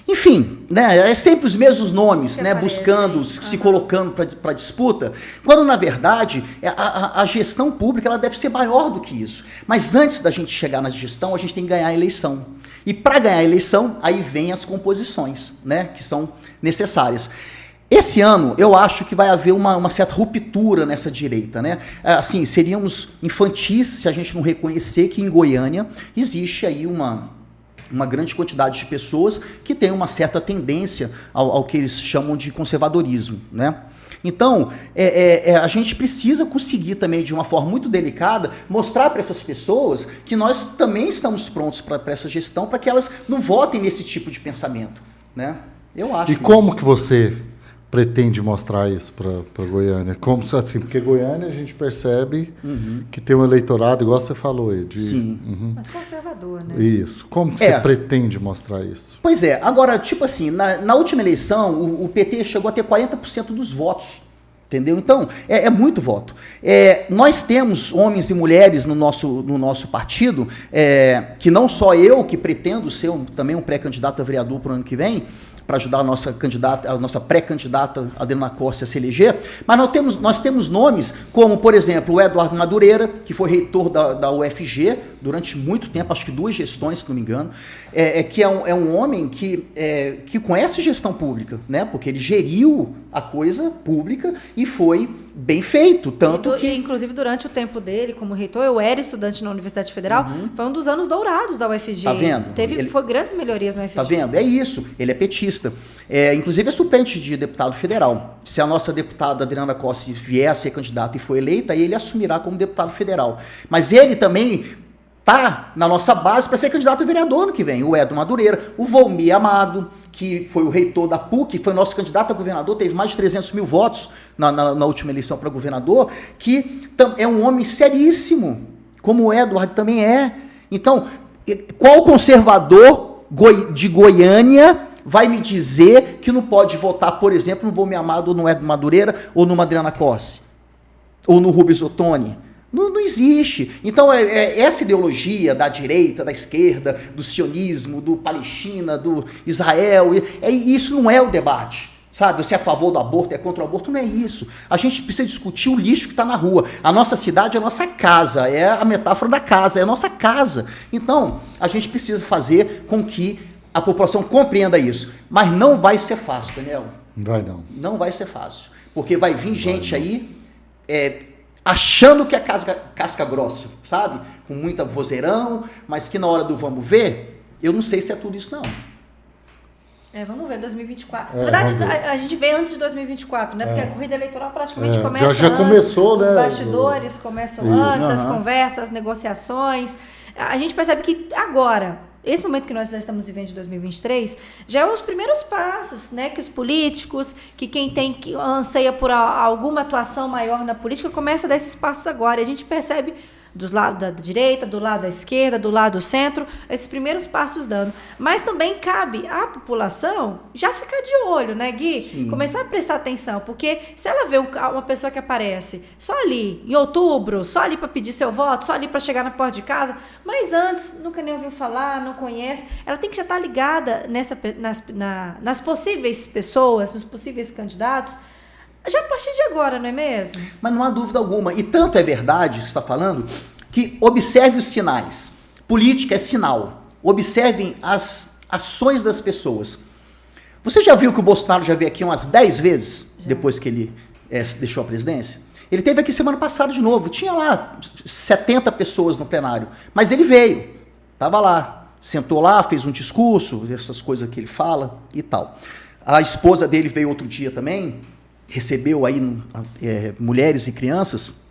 enfim, né, é sempre os mesmos nomes, né, buscando, se colocando para disputa, quando na verdade a gestão pública ela deve ser maior do que isso. Mas antes da gente chegar na gestão, a gente tem que ganhar a eleição. E para ganhar a eleição, aí vem as composições, né, que são necessárias. Esse ano, eu acho que vai haver uma certa ruptura nessa direita, né? Assim, seríamos infantis se a gente não reconhecer que em Goiânia existe aí uma grande quantidade de pessoas que tem uma certa tendência ao que eles chamam de conservadorismo, né? Então, a gente precisa conseguir também, de uma forma muito delicada, mostrar para essas pessoas que nós também estamos prontos para essa gestão, para que elas não votem nesse tipo de pensamento, né? Eu acho. E como que você pretende mostrar isso para Goiânia? Como assim? Porque Goiânia a gente percebe que tem um eleitorado, igual você falou aí. Sim. Mas conservador, né? Isso. Como que você pretende mostrar isso? Pois agora, tipo assim, na última eleição, o PT chegou a ter 40% dos votos. Entendeu? Então, é muito voto. Nós temos homens e mulheres no nosso partido, que não só eu, que pretendo ser também um pré-candidato a vereador para o ano que vem, para ajudar a nossa pré-candidata Adriana Cosse a se eleger, mas nós temos nomes como, por exemplo, o Eduardo Madureira, que foi reitor da UFG durante muito tempo, acho que 2 gestões, se não me engano, que é um homem que conhece gestão pública, né? Porque ele geriu a coisa pública e foi bem feito, tanto que... Inclusive, durante o tempo dele como reitor, eu era estudante na Universidade Federal, foi um dos anos dourados da UFG. Tá vendo? Foi grandes melhorias na UFG. Tá vendo? É isso, ele é petista. Inclusive é suplente de deputado federal. Se a nossa deputada Adriana Costa vier a ser candidata e for eleita, aí ele assumirá como deputado federal. Mas ele também tá na nossa base para ser candidato a vereador ano que vem. O Edo Madureira, o Volmir Amado, que foi o reitor da PUC, foi nosso candidato a governador, teve mais de 300 mil votos na última eleição para governador, que é um homem seríssimo, como o Edward também é. Então, qual conservador de Goiânia vai me dizer que não pode votar, por exemplo, no Volmir Amado, ou no Edo Madureira, ou no Adriana Costa, ou no Rubens Ottoni? Não existe. Então, essa ideologia da direita, da esquerda, do sionismo, do Palestina, do Israel, isso não é o debate. Sabe, você é a favor do aborto, é contra o aborto, não é isso. A gente precisa discutir o lixo que está na rua. A nossa cidade é a nossa casa, é a metáfora da casa, é a nossa casa. Então, a gente precisa fazer com que a população compreenda isso. Mas não vai ser fácil, Daniel. Não vai não. Não vai ser fácil. Porque vai vir gente aí... achando que é casca grossa, sabe? Com muita vozeirão, mas que na hora do vamos ver, eu não sei se é tudo isso não. Vamos ver, 2024. Na verdade, a gente vê antes de 2024, né? Porque a corrida eleitoral praticamente começa já antes. Começou, né? Os bastidores começam antes, as conversas, as negociações. A gente percebe que agora, esse momento que nós já estamos vivendo de 2023, já é os primeiros passos, né? Que os políticos, que quem que anseia por alguma atuação maior na política, começa a dar esses passos agora. E a gente percebe dos lados da direita, do lado da esquerda, do lado do centro, esses primeiros passos dando. Mas também cabe à população já ficar de olho, né, Gui? Sim. Começar a prestar atenção, porque se ela vê uma pessoa que aparece só ali, em outubro, só ali para pedir seu voto, só ali para chegar na porta de casa, mas antes nunca nem ouviu falar, não conhece, ela tem que já estar ligada nas possíveis pessoas, nos possíveis candidatos, já a partir de agora, não é mesmo? Mas não há dúvida alguma. E tanto é verdade que você está falando, que observe os sinais. Política é sinal. Observem as ações das pessoas. Você já viu que o Bolsonaro já veio aqui umas 10 vezes, depois que ele deixou a presidência? Ele esteve aqui semana passada de novo. Tinha lá 70 pessoas no plenário. Mas ele veio. Estava lá. Sentou lá, fez um discurso, essas coisas que ele fala e tal. A esposa dele veio outro dia também, recebeu aí mulheres e crianças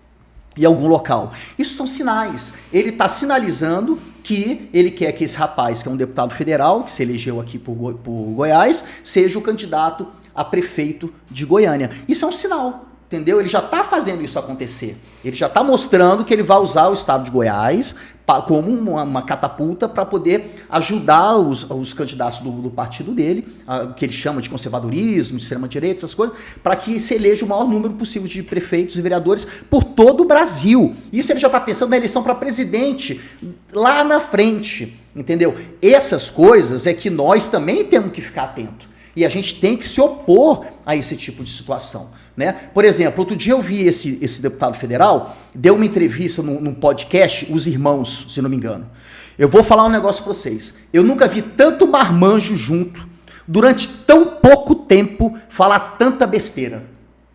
em algum local. Isso são sinais. Ele está sinalizando que ele quer que esse rapaz, que é um deputado federal, que se elegeu aqui por Goiás, seja o candidato a prefeito de Goiânia. Isso é um sinal, entendeu? Ele já está fazendo isso acontecer. Ele já está mostrando que ele vai usar o estado de Goiás como uma catapulta para poder ajudar os candidatos do partido dele, que ele chama de conservadorismo, de extrema-direita, essas coisas, para que se eleja o maior número possível de prefeitos e vereadores por todo o Brasil. Isso ele já está pensando na eleição para presidente lá na frente, entendeu? Essas coisas é que nós também temos que ficar atentos. E a gente tem que se opor a esse tipo de situação, né? Por exemplo, outro dia eu vi esse deputado federal, deu uma entrevista num podcast, Os Irmãos, se não me engano. Eu vou falar um negócio para vocês. Eu nunca vi tanto marmanjo junto, durante tão pouco tempo, falar tanta besteira.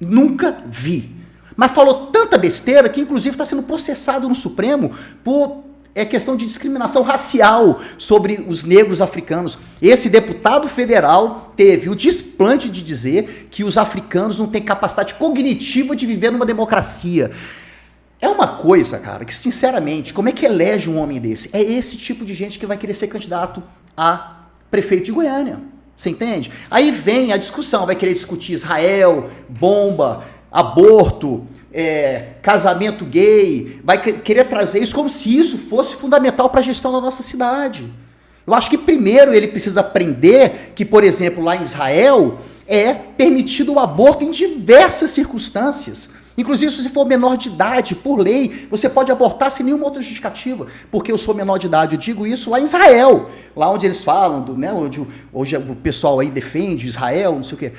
Nunca vi. Mas falou tanta besteira que, inclusive, está sendo processado no Supremo por questão de discriminação racial sobre os negros africanos. Esse deputado federal teve o desplante de dizer que os africanos não têm capacidade cognitiva de viver numa democracia. É uma coisa, cara, que sinceramente, como é que elege um homem desse? É esse tipo de gente que vai querer ser candidato a prefeito de Goiânia. Você entende? Aí vem a discussão, vai querer discutir Israel, bomba, aborto, casamento gay, vai querer trazer isso como se isso fosse fundamental para a gestão da nossa cidade. Eu acho que primeiro ele precisa aprender que, por exemplo, lá em Israel é permitido o aborto em diversas circunstâncias. Inclusive, se você for menor de idade, por lei, você pode abortar sem nenhuma outra justificativa. Porque eu sou menor de idade, eu digo isso lá em Israel, lá onde eles falam, onde o pessoal aí defende Israel, não sei o quê.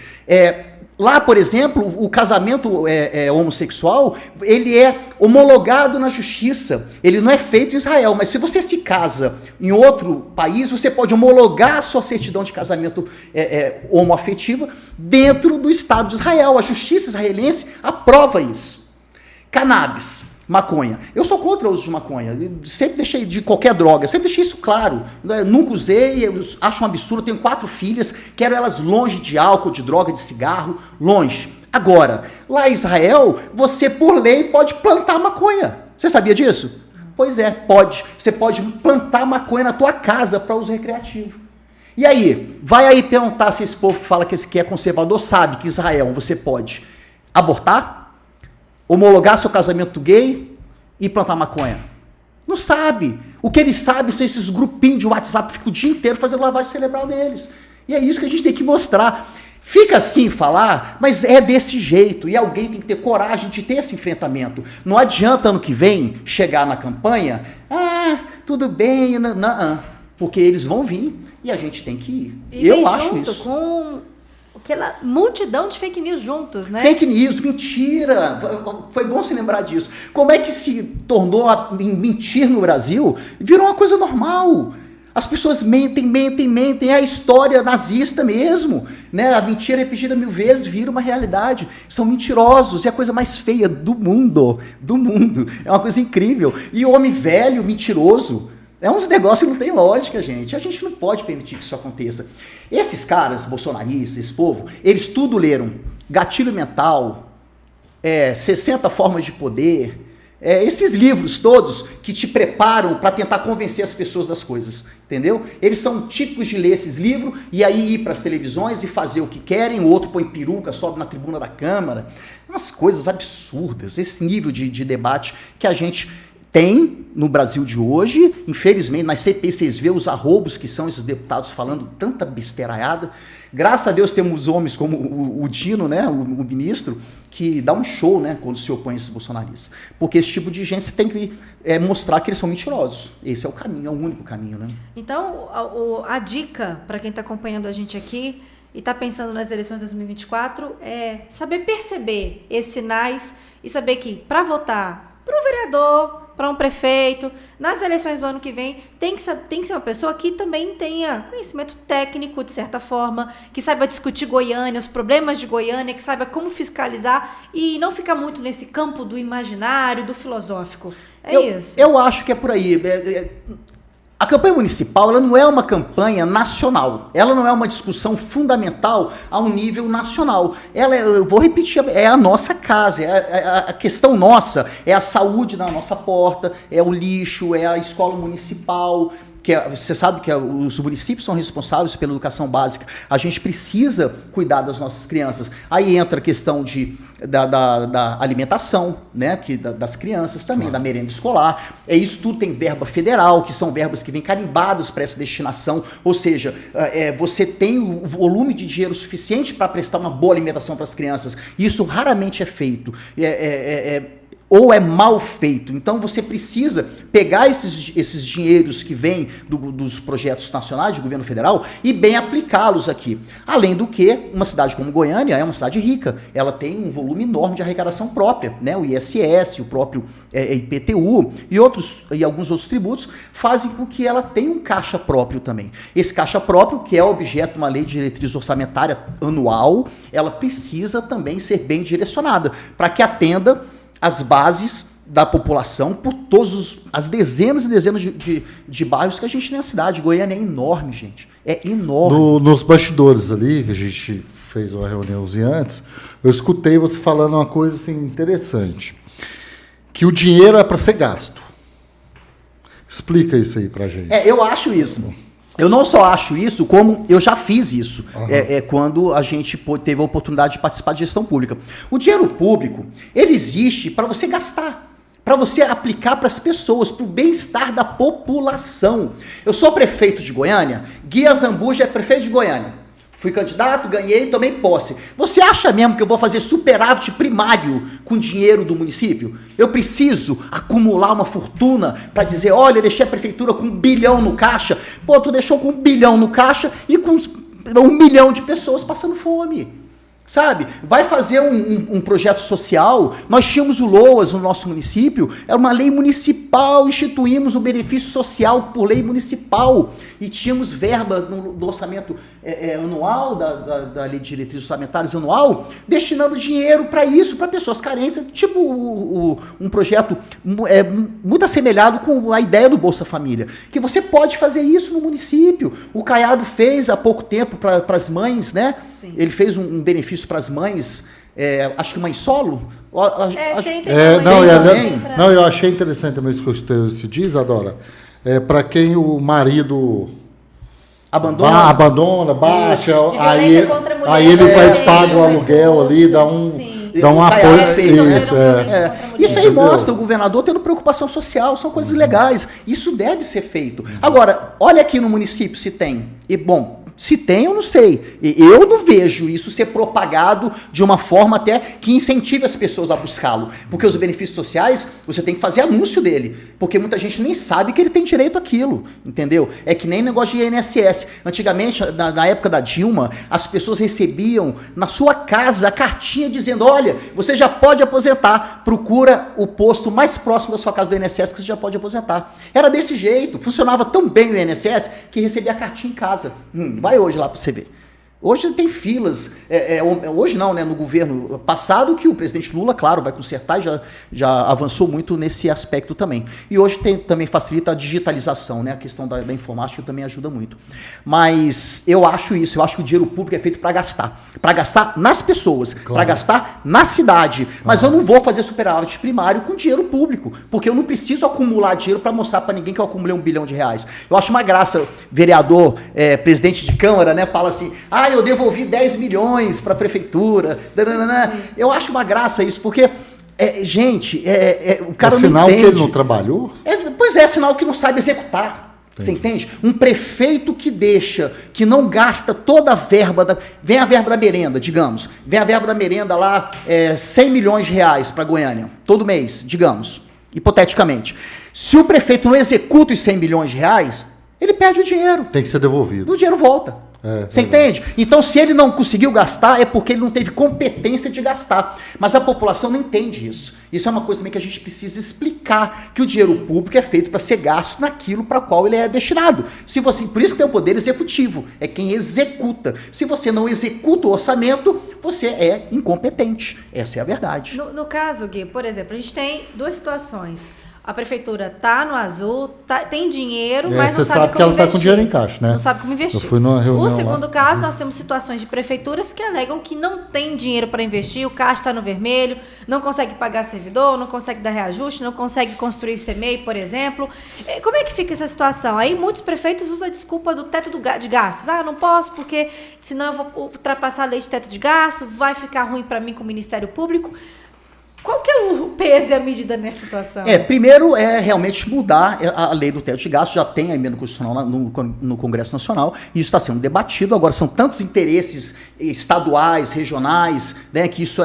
Lá, por exemplo, o casamento homossexual, ele é homologado na justiça. Ele não é feito em Israel, mas se você se casa em outro país, você pode homologar a sua certidão de casamento homoafetiva dentro do Estado de Israel. A justiça israelense aprova isso. Cannabis, maconha. Eu sou contra o uso de maconha. Eu sempre deixei de qualquer droga. Sempre deixei isso claro. Eu nunca usei, eu acho um absurdo. Eu tenho 4 filhas, quero elas longe de álcool, de droga, de cigarro, longe. Agora, lá em Israel, você por lei pode plantar maconha. Você sabia disso? Pois é, pode. Você pode plantar maconha na tua casa para uso recreativo. E aí, vai aí perguntar se esse povo que fala que é conservador sabe que Israel você pode abortar, homologar seu casamento gay e plantar maconha. Não sabe. O que eles sabem são esses grupinhos de WhatsApp que ficam o dia inteiro fazendo lavagem cerebral neles. E é isso que a gente tem que mostrar. Fica assim falar, mas é desse jeito. E alguém tem que ter coragem de ter esse enfrentamento. Não adianta ano que vem chegar na campanha, tudo bem, não, porque eles vão vir e a gente tem que ir. E eu acho isso. Com aquela multidão de fake news juntos, né? Fake news, mentira. Foi bom se lembrar disso. Como é que se tornou mentir no Brasil? Virou uma coisa normal. As pessoas mentem. É a história nazista mesmo. Né? A mentira repetida 1000 vezes vira uma realidade. São mentirosos. É a coisa mais feia do mundo. É uma coisa incrível. E o homem velho, mentiroso. É uns negócios que não tem lógica, gente. A gente não pode permitir que isso aconteça. Esses caras bolsonaristas, esse povo, eles tudo leram Gatilho Mental, 60 Formas de Poder, esses livros todos que te preparam para tentar convencer as pessoas das coisas, entendeu? Eles são típicos de ler esses livros e aí ir para as televisões e fazer o que querem, o outro põe peruca, sobe na tribuna da Câmara. Umas coisas absurdas, esse nível de debate que a gente tem no Brasil de hoje. Infelizmente, nas CPI vocês vê os arrobos que são esses deputados falando tanta besteiraiada. Graças a Deus temos homens como o Dino, né, o ministro, que dá um show, né, quando se opõe a esses bolsonaristas. Porque esse tipo de gente você tem que mostrar que eles são mentirosos. Esse é o caminho, é o único caminho, né? Então, a dica para quem está acompanhando a gente aqui e está pensando nas eleições de 2024 é saber perceber esses sinais e saber que para votar para um vereador, para um prefeito, nas eleições do ano que vem, tem que ser uma pessoa que também tenha conhecimento técnico, de certa forma, que saiba discutir Goiânia, os problemas de Goiânia, que saiba como fiscalizar e não ficar muito nesse campo do imaginário, do filosófico. Isso. Eu acho que é por aí. A campanha municipal, ela não é uma campanha nacional, ela não é uma discussão fundamental a um nível nacional. Eu vou repetir, é a nossa casa, a questão nossa, é a saúde na nossa porta, é o lixo, é a escola municipal, você sabe que os municípios são responsáveis pela educação básica, a gente precisa cuidar das nossas crianças. Aí entra a questão da alimentação, né, das crianças também, da merenda escolar. Isso tudo tem verba federal, que são verbas que vêm carimbadas para essa destinação, ou seja, você tem o volume de dinheiro suficiente para prestar uma boa alimentação para as crianças. Isso raramente é feito. Ou é mal feito. Então você precisa pegar esses dinheiros que vêm dos projetos nacionais de governo federal e bem aplicá-los aqui. Além do que, uma cidade como Goiânia é uma cidade rica. Ela tem um volume enorme de arrecadação própria, né? O ISS, o próprio IPTU e alguns outros tributos fazem com que ela tenha um caixa próprio também. Esse caixa próprio, que é objeto de uma lei de diretriz orçamentária anual, ela precisa também ser bem direcionada para que atenda as bases da população por as dezenas e dezenas de bairros que a gente tem na cidade. Goiânia é enorme, gente. É enorme. Nos bastidores ali, que a gente fez uma reuniãozinha antes, eu escutei você falando uma coisa assim, interessante. Que o dinheiro é para ser gasto. Explica isso aí pra gente. Eu acho isso. Eu não só acho isso, como eu já fiz isso, quando a gente teve a oportunidade de participar de gestão pública. O dinheiro público, ele existe para você gastar, para você aplicar para as pessoas, para o bem-estar da população. Eu sou prefeito de Goiânia, Guia Zambuja é prefeito de Goiânia. Fui candidato, ganhei, tomei posse. Você acha mesmo que eu vou fazer superávit primário com dinheiro do município? Eu preciso acumular uma fortuna para dizer, olha, eu deixei a prefeitura com 1 bilhão no caixa. Pô, tu deixou com 1 bilhão no caixa e com 1 milhão de pessoas passando fome. Sabe? Vai fazer um projeto social. Nós tínhamos o LOAS no nosso município, era uma lei municipal, instituímos o benefício social por lei municipal e tínhamos verba no orçamento anual, da lei de diretrizes orçamentárias anual, destinando dinheiro para isso, para pessoas carentes, tipo um projeto muito assemelhado com a ideia do Bolsa Família, que você pode fazer isso no município. O Caiado fez há pouco tempo para as mães, né? Sim. Ele fez um benefício para as mães, acho que mãe solo. Eu achei interessante também isso que você diz, Adora. Para quem o marido abandona, bate, aí ele paga o aluguel ali, dá um apoio. Isso aí mostra o governador tendo preocupação social, são coisas legais. Isso deve ser feito. Agora, olha aqui no município se tem. Se tem, eu não sei. Eu não vejo isso ser propagado de uma forma até que incentive as pessoas a buscá-lo. Porque os benefícios sociais, você tem que fazer anúncio dele. Porque muita gente nem sabe que ele tem direito àquilo. Entendeu? É que nem negócio de INSS. Antigamente, na época da Dilma, as pessoas recebiam na sua casa a cartinha dizendo: olha, você já pode aposentar. Procura o posto mais próximo da sua casa do INSS que você já pode aposentar. Era desse jeito. Funcionava tão bem o INSS que recebia a cartinha em casa. Vai hoje lá para você ver. Hoje tem filas, hoje não, né, no governo passado, que o presidente Lula, claro, vai consertar e já avançou muito nesse aspecto também. E hoje também facilita a digitalização, né, a questão da informática também ajuda muito. Mas eu acho que o dinheiro público é feito para gastar nas pessoas, claro, para gastar na cidade. Mas eu não vou fazer superávit primário com dinheiro público, porque eu não preciso acumular dinheiro para mostrar para ninguém que eu acumulei R$1 bilhão. Eu acho uma graça, vereador, presidente de Câmara, né, fala assim: eu devolvi 10 milhões para a prefeitura. Eu acho uma graça isso, porque, gente, o cara não entende. É sinal que ele não trabalhou? Pois é sinal que não sabe executar. Entendi. Você entende? Um prefeito que não gasta toda a verba, vem a verba da merenda, digamos, vem a verba da merenda lá, R$100 milhões para Goiânia, todo mês, digamos, hipoteticamente. Se o prefeito não executa os R$100 milhões, ele perde o dinheiro. Tem que ser devolvido. O dinheiro volta. Você entende? Então, se ele não conseguiu gastar, é porque ele não teve competência de gastar. Mas a população não entende isso. Isso é uma coisa também que a gente precisa explicar, que o dinheiro público é feito para ser gasto naquilo para qual ele é destinado. Por isso que tem o poder executivo, é quem executa. Se você não executa o orçamento, você é incompetente. Essa é a verdade. No caso, Gui, por exemplo, a gente tem duas situações. A prefeitura tá no azul, tem dinheiro, mas não sabe como investir. Você sabe que ela está com dinheiro em caixa, né? Não sabe como investir. Eu fui numa reunião. O segundo caso, nós temos situações de prefeituras que alegam que não tem dinheiro para investir, o caixa está no vermelho, não consegue pagar servidor, não consegue dar reajuste, não consegue construir CMEI, por exemplo. Como é que fica essa situação? Aí muitos prefeitos usam a desculpa do teto de gastos. Eu não posso porque senão eu vou ultrapassar a lei de teto de gastos, vai ficar ruim para mim com o Ministério Público. Qual que é o peso e a medida nessa situação? Primeiro é realmente mudar a lei do teto de gastos, já tem a emenda constitucional no Congresso Nacional, e isso está sendo debatido. Agora, são tantos interesses estaduais, regionais, né, que isso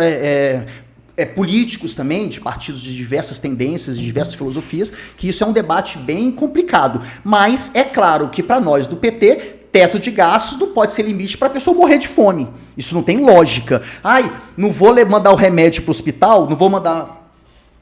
políticos também, de partidos de diversas tendências, de diversas filosofias, que isso é um debate bem complicado. Mas é claro que para nós do PT, teto de gastos não pode ser limite para a pessoa morrer de fome. Isso não tem lógica. Não vou mandar o remédio para o hospital, não vou mandar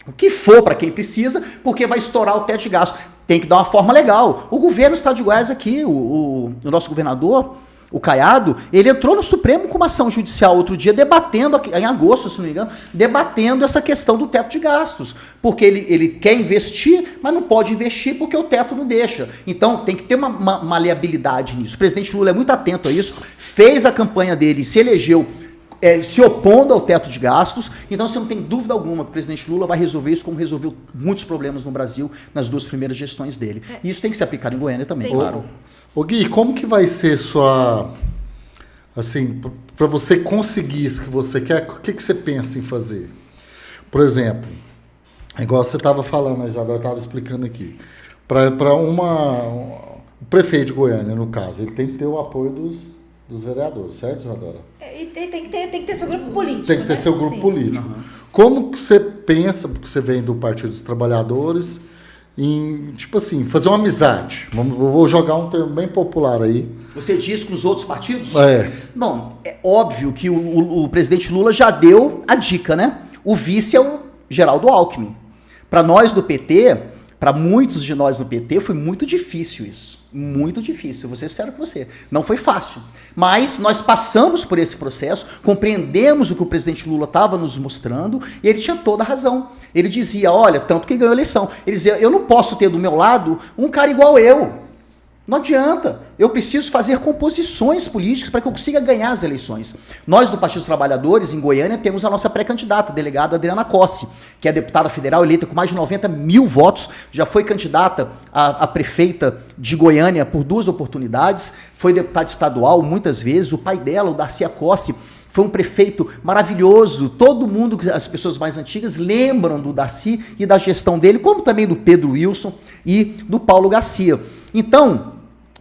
o que for para quem precisa, porque vai estourar o teto de gastos. Tem que dar uma forma legal. O governo do Estado de Goiás aqui, o nosso governador, o Caiado, ele entrou no Supremo com uma ação judicial outro dia, debatendo, em agosto, se não me engano, debatendo essa questão do teto de gastos. Porque ele quer investir, mas não pode investir porque o teto não deixa. Então, tem que ter uma maleabilidade nisso. O presidente Lula é muito atento a isso, fez a campanha dele, se elegeu se opondo ao teto de gastos. Então, você não tem dúvida alguma que o presidente Lula vai resolver isso, como resolveu muitos problemas no Brasil nas duas primeiras gestões dele. E isso tem que ser aplicado em Goiânia também, claro. Ô Gui, como que vai ser sua... Assim, para você conseguir isso que você quer, o que você pensa em fazer? Por exemplo, igual você estava falando, a Isadora estava explicando aqui. O prefeito de Goiânia, no caso, ele tem que ter o apoio dos vereadores, certo, Isadora? E tem que ter seu grupo político. Tem que ter seu grupo político. Como que você pensa, porque você vem do Partido dos Trabalhadores, em, tipo assim, fazer uma amizade. Vou jogar um termo bem popular aí. Você diz com os outros partidos? É. Bom, é óbvio que o presidente Lula já deu a dica, né? O vice é o Geraldo Alckmin. Para nós do PT, para muitos de nós do PT, foi muito difícil isso. Muito difícil, vou ser sincero com você. Não foi fácil. Mas nós passamos por esse processo, compreendemos o que o presidente Lula estava nos mostrando, e ele tinha toda a razão. Ele dizia, olha, tanto que ganhou a eleição. Ele dizia, eu não posso ter do meu lado um cara igual eu. Não adianta. Eu preciso fazer composições políticas para que eu consiga ganhar as eleições. Nós, do Partido dos Trabalhadores, em Goiânia, temos a nossa pré-candidata, a delegada Adriana Cossi, que é deputada federal eleita com mais de 90 mil votos, já foi candidata a prefeita de Goiânia por 2 oportunidades, foi deputada estadual muitas vezes, o pai dela, o Darcy Cossi, foi um prefeito maravilhoso. Todo mundo, as pessoas mais antigas, lembram do Darcy e da gestão dele, como também do Pedro Wilson e do Paulo Garcia. Então,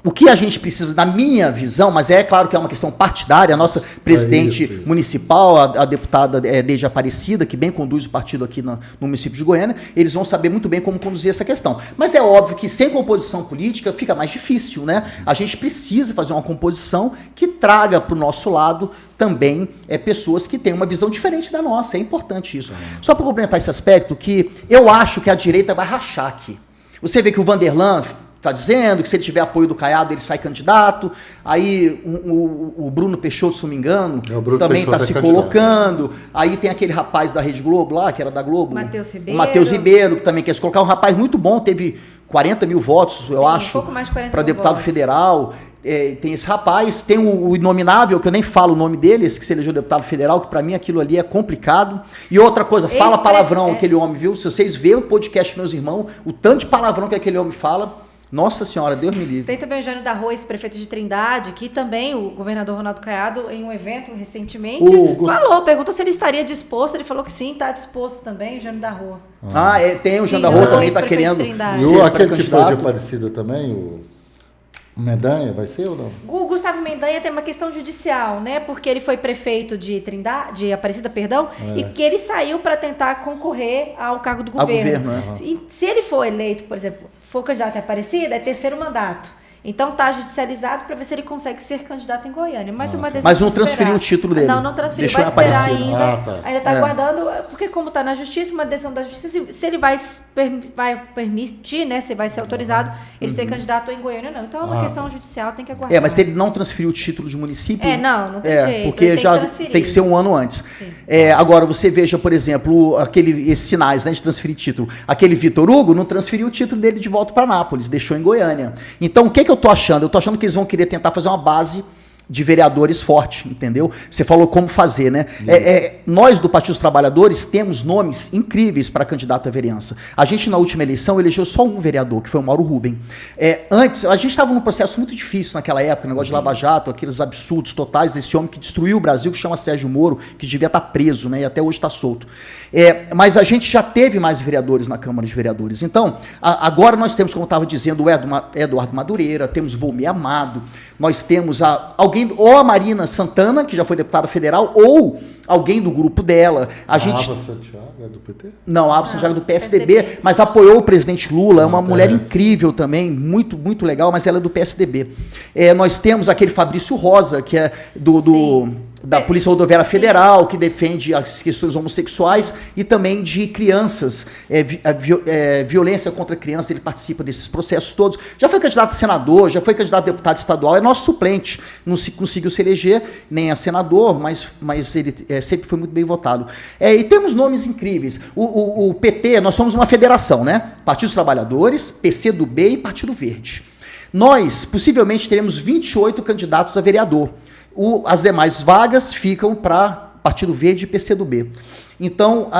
o que a gente precisa, na minha visão, mas é claro que é uma questão partidária, a nossa presidente municipal, a deputada Deide Aparecida, que bem conduz o partido aqui no município de Goiânia, eles vão saber muito bem como conduzir essa questão. Mas é óbvio que sem composição política fica mais difícil, né? A gente precisa fazer uma composição que traga para o nosso lado também pessoas que têm uma visão diferente da nossa. É importante isso. Só para complementar esse aspecto, que eu acho que a direita vai rachar aqui. Você vê que o Vanderlan está dizendo que se ele tiver apoio do Caiado, ele sai candidato. Aí o Bruno Peixoto, se não me engano, também está se colocando. Aí tem aquele rapaz da Rede Globo lá, que era da Globo. O Matheus Ribeiro, que também quer se colocar. Um rapaz muito bom, teve 40 mil votos, eu acho, para deputado federal. Tem esse rapaz, tem o Inominável, que eu nem falo o nome dele, esse que se elegeu deputado federal, que para mim aquilo ali é complicado. E outra coisa, fala palavrão aquele homem, viu? Se vocês verem o podcast Meus Irmãos, o tanto de palavrão que aquele homem fala... Nossa Senhora, Deus me livre. Tem também o Jânio da Rua, ex-prefeito de Trindade, que também o governador Ronaldo Caiado, em um evento recentemente, perguntou se ele estaria disposto. Ele falou que sim, está disposto também, o Jânio da Rua. Tem o Jânio da Rua também está querendo. E aquele que foi de Aparecida também, o Mendanha, vai ser ou não? O Gustavo Mendanha tem uma questão judicial, né? Porque ele foi prefeito de Aparecida, e que ele saiu para tentar concorrer ao cargo do governo. E se ele for eleito, por exemplo, for candidato a Aparecida, é 3º mandato. Então está judicializado para ver se ele consegue ser candidato em Goiânia. Mas não transferiu o título dele. Não transferiu. Vai esperar ainda. Ainda está aguardando, porque como está na justiça, uma decisão da justiça, se ele vai permitir, né? Se vai ser autorizado ele ser candidato em Goiânia ou não. Então é uma questão judicial, tem que aguardar. Mas se ele não transferiu o título de município... não tem jeito. Porque já tem que ser um ano antes. Agora, você veja, por exemplo, esses sinais, né, de transferir título. Aquele Vitor Hugo não transferiu o título dele de volta para Anápolis, deixou em Goiânia. Então, o que eu tô achando? Eu tô achando que eles vão querer tentar fazer uma base de vereadores forte, entendeu? Você falou como fazer, né? Nós do Partido dos Trabalhadores temos nomes incríveis para candidato à vereança. A gente, na última eleição, elegeu só um vereador, que foi o Mauro Rubem. Antes, a gente estava num processo muito difícil naquela época, negócio de Lava Jato, aqueles absurdos totais desse homem que destruiu o Brasil, que chama Sérgio Moro, que devia estar preso, né? E até hoje está solto. Mas a gente já teve mais vereadores na Câmara de Vereadores. Então, agora nós temos, como eu estava dizendo, o Eduardo Madureira, temos o Volmir Amado, nós temos alguém, ou a Marina Santana, que já foi deputada federal, ou alguém do grupo dela. A Ava Santiago é do PT? Não, a Ava Santiago é do PSDB, mas apoiou o presidente Lula, é uma mulher incrível também, muito, muito legal, mas ela é do PSDB. Nós temos aquele Fabrício Rosa, que é da Polícia Rodoviária Federal, que defende as questões homossexuais e também de crianças, violência contra crianças, ele participa desses processos todos. Já foi candidato a senador, já foi candidato a deputado estadual, é nosso suplente, não conseguiu se eleger, nem a senador, mas ele sempre foi muito bem votado. E temos nomes incríveis. O PT, nós somos uma federação, né? Partido dos Trabalhadores, PCdoB e Partido Verde. Nós, possivelmente, teremos 28 candidatos a vereador. As demais vagas ficam para Partido Verde e PCdoB. Então,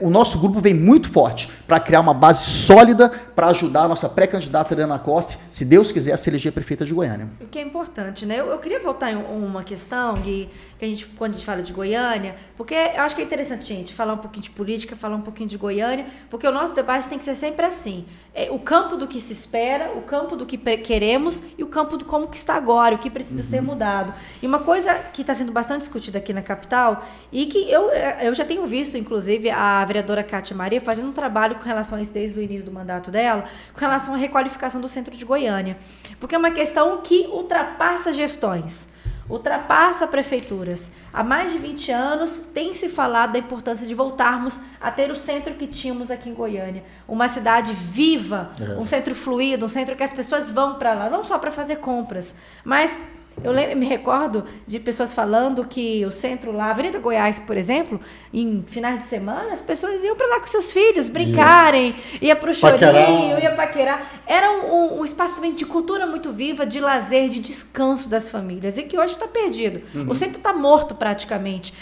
o nosso grupo vem muito forte para criar uma base sólida para ajudar a nossa pré-candidata Adriana Cossi, se Deus quiser, se eleger prefeita de Goiânia. O que é importante, né? Eu queria voltar em uma questão, Gui, que quando a gente fala de Goiânia, porque eu acho que é interessante, gente, falar um pouquinho de política, falar um pouquinho de Goiânia, porque o nosso debate tem que ser sempre assim. O campo do que se espera, o campo do que queremos e o campo do como que está agora, o que precisa ser mudado. E uma coisa que está sendo bastante discutida aqui na capital e que eu já tenho visto, inclusive, a vereadora Cátia Maria fazendo um trabalho com relação a isso desde o início do mandato dela, com relação à requalificação do centro de Goiânia. Porque é uma questão que ultrapassa gestões, ultrapassa prefeituras. Há mais de 20 anos tem se falado da importância de voltarmos a ter o centro que tínhamos aqui em Goiânia. Uma cidade viva, um centro fluido, um centro que as pessoas vão para lá, não só para fazer compras, mas... Eu me recordo de pessoas falando que o centro lá, a Avenida Goiás, por exemplo, em finais de semana, as pessoas iam para lá com seus filhos, brincarem, ia pro chorinho, ia paquerar. Era um espaço também de cultura muito viva, de lazer, de descanso das famílias, e que hoje está perdido. O centro está morto praticamente.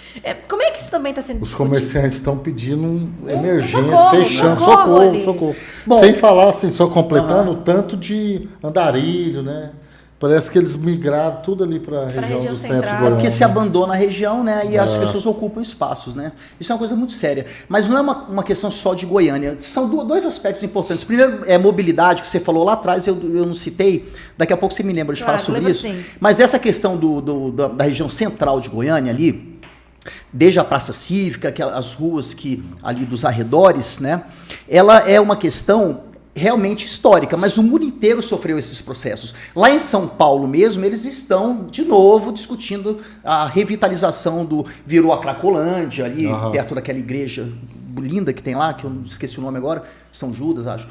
Como é que isso também está sendo discutido? Os comerciantes estão pedindo emergência, fechando, socorro. Bom, sem falar, assim, só completando, o tanto de andarilho, né? Parece que eles migraram tudo ali para a região do centro de Goiânia. Porque se abandona a região, né? E as pessoas ocupam espaços, né? Isso é uma coisa muito séria. Mas não é uma questão só de Goiânia. São dois aspectos importantes. Primeiro é mobilidade, que você falou lá atrás, eu não citei. Daqui a pouco você me lembra de falar sobre isso. Sim. Mas essa questão da região central de Goiânia ali, desde a Praça Cívica, as ruas ali dos arredores, né? Ela é uma questão realmente histórica, mas o mundo inteiro sofreu esses processos. Lá em São Paulo mesmo, eles estão, de novo, discutindo a revitalização virou a Cracolândia, ali perto daquela igreja linda que tem lá, que eu não esqueci o nome agora, São Judas, acho,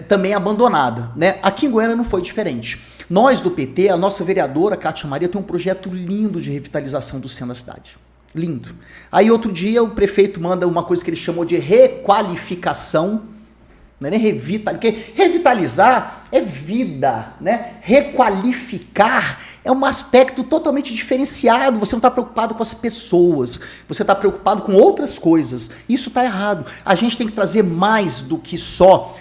também abandonada, né? Aqui em Goiânia não foi diferente. Nós, do PT, a nossa vereadora, Cátia Maria, tem um projeto lindo de revitalização do centro da cidade. Lindo. Aí, outro dia, o prefeito manda uma coisa que ele chamou de requalificação. Não é nem revitalizar, porque revitalizar é vida, né? Requalificar é um aspecto totalmente diferenciado. Você não está preocupado com as pessoas, você está preocupado com outras coisas. Isso está errado. A gente tem que trazer mais do que só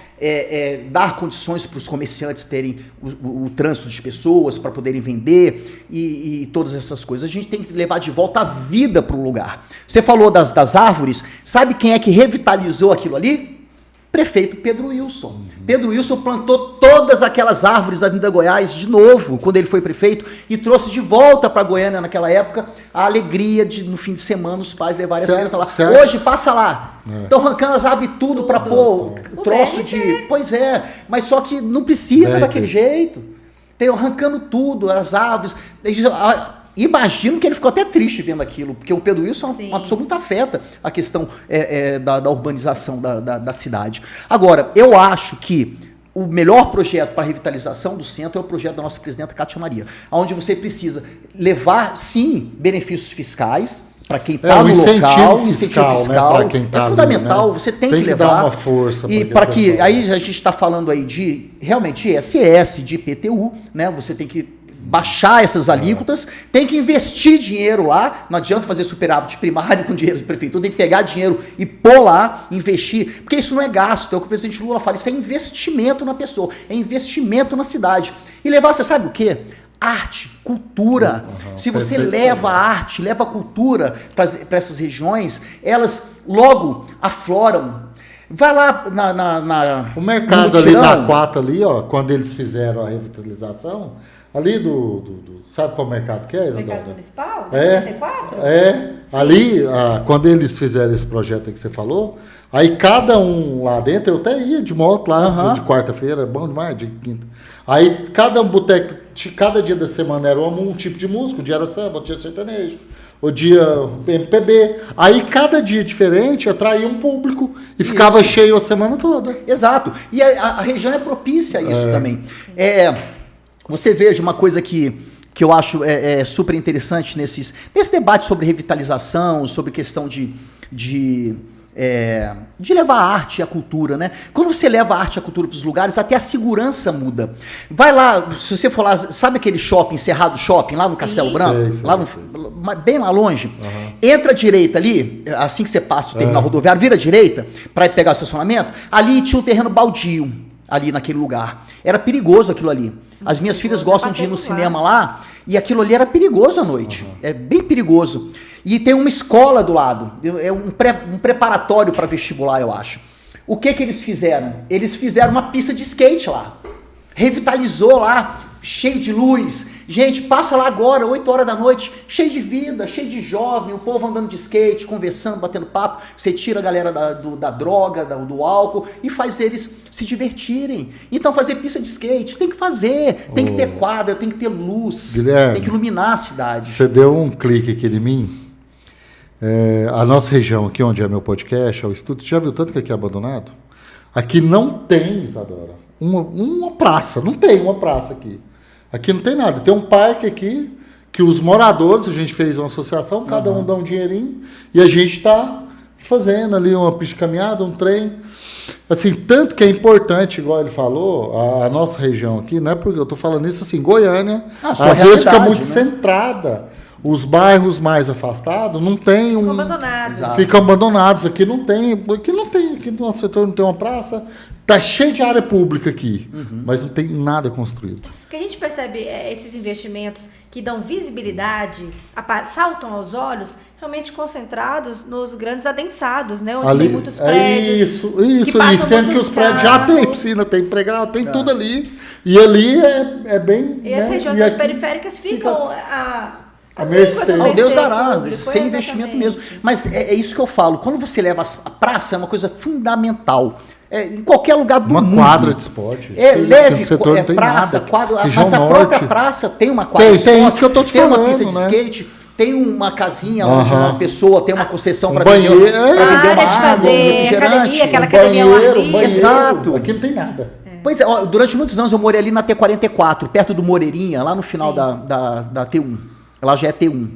dar condições para os comerciantes terem o trânsito de pessoas, para poderem vender e todas essas coisas. A gente tem que levar de volta a vida para o lugar. Você falou das árvores, sabe quem é que revitalizou aquilo ali? Prefeito Pedro Wilson. Pedro Wilson plantou todas aquelas árvores da Avenida Goiás de novo, quando ele foi prefeito, e trouxe de volta para Goiânia naquela época a alegria de, no fim de semana, os pais levarem as crianças lá. Certo. Hoje, passa lá. Estão arrancando as árvores tudo para pôr troço de... Pois é, mas só que não precisa daquele jeito. Estão arrancando tudo, as árvores... Imagino que ele ficou até triste vendo aquilo, porque o Pedro Wilson é uma pessoa muito afeta a questão da urbanização da cidade. Agora, eu acho que o melhor projeto para a revitalização do centro é o projeto da nossa presidenta Cátia Maria, onde você precisa levar, sim, benefícios fiscais para quem está no local, incentivo fiscal, né, quem tá fundamental, ali, né? Você tem que levar dar uma força e para que aí a gente está falando aí de realmente ISS, de IPTU, né? Você tem que baixar essas alíquotas, tem que investir dinheiro lá, não adianta fazer superávit primário com dinheiro do prefeitura, tem que pegar dinheiro e pôr lá, investir, porque isso não é gasto, é o que o presidente Lula fala, isso é investimento na pessoa, é investimento na cidade. E levar, você sabe o quê? Arte, cultura. Se você leva a arte, leva a cultura para essas regiões, elas logo afloram. Vai lá o mercado ali na Quata, ali, ó, quando eles fizeram a revitalização, ali sabe qual mercado que é? Mercado Municipal? 54? Ali, quando eles fizeram esse projeto aí que você falou, aí cada um lá dentro, eu até ia de moto lá, de quarta-feira, bom demais, de quinta. Aí cada boteco, cada dia da semana era um tipo de música, um dia era samba, outro dia sertanejo, o dia MPB. Aí cada dia diferente atraía um público e ficava cheio a semana toda. Exato. E a região é propícia a isso também. Você veja uma coisa que eu acho super interessante nesse debate sobre revitalização, sobre questão de levar a arte e a cultura, né? Quando você leva a arte e a cultura para os lugares, até a segurança muda. Vai lá, se você for lá, sabe aquele shopping, Cerrado Shopping, lá no Castelo Branco? Sei. Lá bem lá longe. Entra à direita ali, assim que você passa o terminal rodoviário, vira à direita para pegar o estacionamento, ali tinha um terreno baldio, ali naquele lugar. Era perigoso aquilo ali. As minhas filhas gostam de ir no cinema lá, e aquilo ali era perigoso à noite. É bem perigoso. E tem uma escola do lado, é um preparatório para vestibular, eu acho. O que eles fizeram? Eles fizeram uma pista de skate lá. Revitalizou lá, cheio de luz, Gente, passa lá agora, 8 horas da noite, cheio de vida, cheio de jovem, o povo andando de skate, conversando, batendo papo. Você tira a galera da droga, do álcool e faz eles se divertirem. Então fazer pista de skate, tem que fazer, tem que ter quadra, tem que ter luz, Guilherme, tem que iluminar a cidade. Você deu um clique aqui em mim. A nossa região aqui, onde é meu podcast, é o estúdio, você já viu tanto que aqui é abandonado? Aqui não tem, Isadora, uma praça, não tem uma praça aqui. Aqui não tem nada, tem um parque aqui, que os moradores, a gente fez uma associação, cada um dá um dinheirinho, e a gente está fazendo ali uma pista de caminhada, um trem. Assim, tanto que é importante, igual ele falou, a nossa região aqui, não é porque eu estou falando isso assim, Goiânia, às vezes fica muito centrada. Os bairros mais afastados não tem Ficam abandonados. Ficam abandonados. Aqui não tem, aqui no nosso setor não tem uma praça. Tá cheio de área pública aqui, mas não tem nada construído. O que a gente percebe esses investimentos que dão visibilidade, saltam aos olhos, realmente concentrados nos grandes adensados, né? Onde tem muitos prédios. Isso. Sendo que os prédios já tem piscina, tem playground, tem tudo ali. E ali é bem... E as regiões mais periféricas ficam a mercê. Deus dará, público, sem investimento mesmo. Mas é isso que eu falo. Quando você leva a praça, é uma coisa fundamental. Em qualquer lugar do mundo. Uma quadra de esporte. Leve no setor não tem praça, nada. quadra, Região mas a norte, própria praça tem uma quadra de esporte. Tem isso que eu tô te falando, tem uma pista de né? skate, tem uma casinha onde uma pessoa tem uma concessão para banheiro, vender uma de água, fazer um refrigerante. academia, aquela academia ao ar livre. Exato. Aqui não tem nada. Pois é, durante muitos anos eu morei ali na T44, perto do Moreirinha, lá no final da T1. Ela já é T1.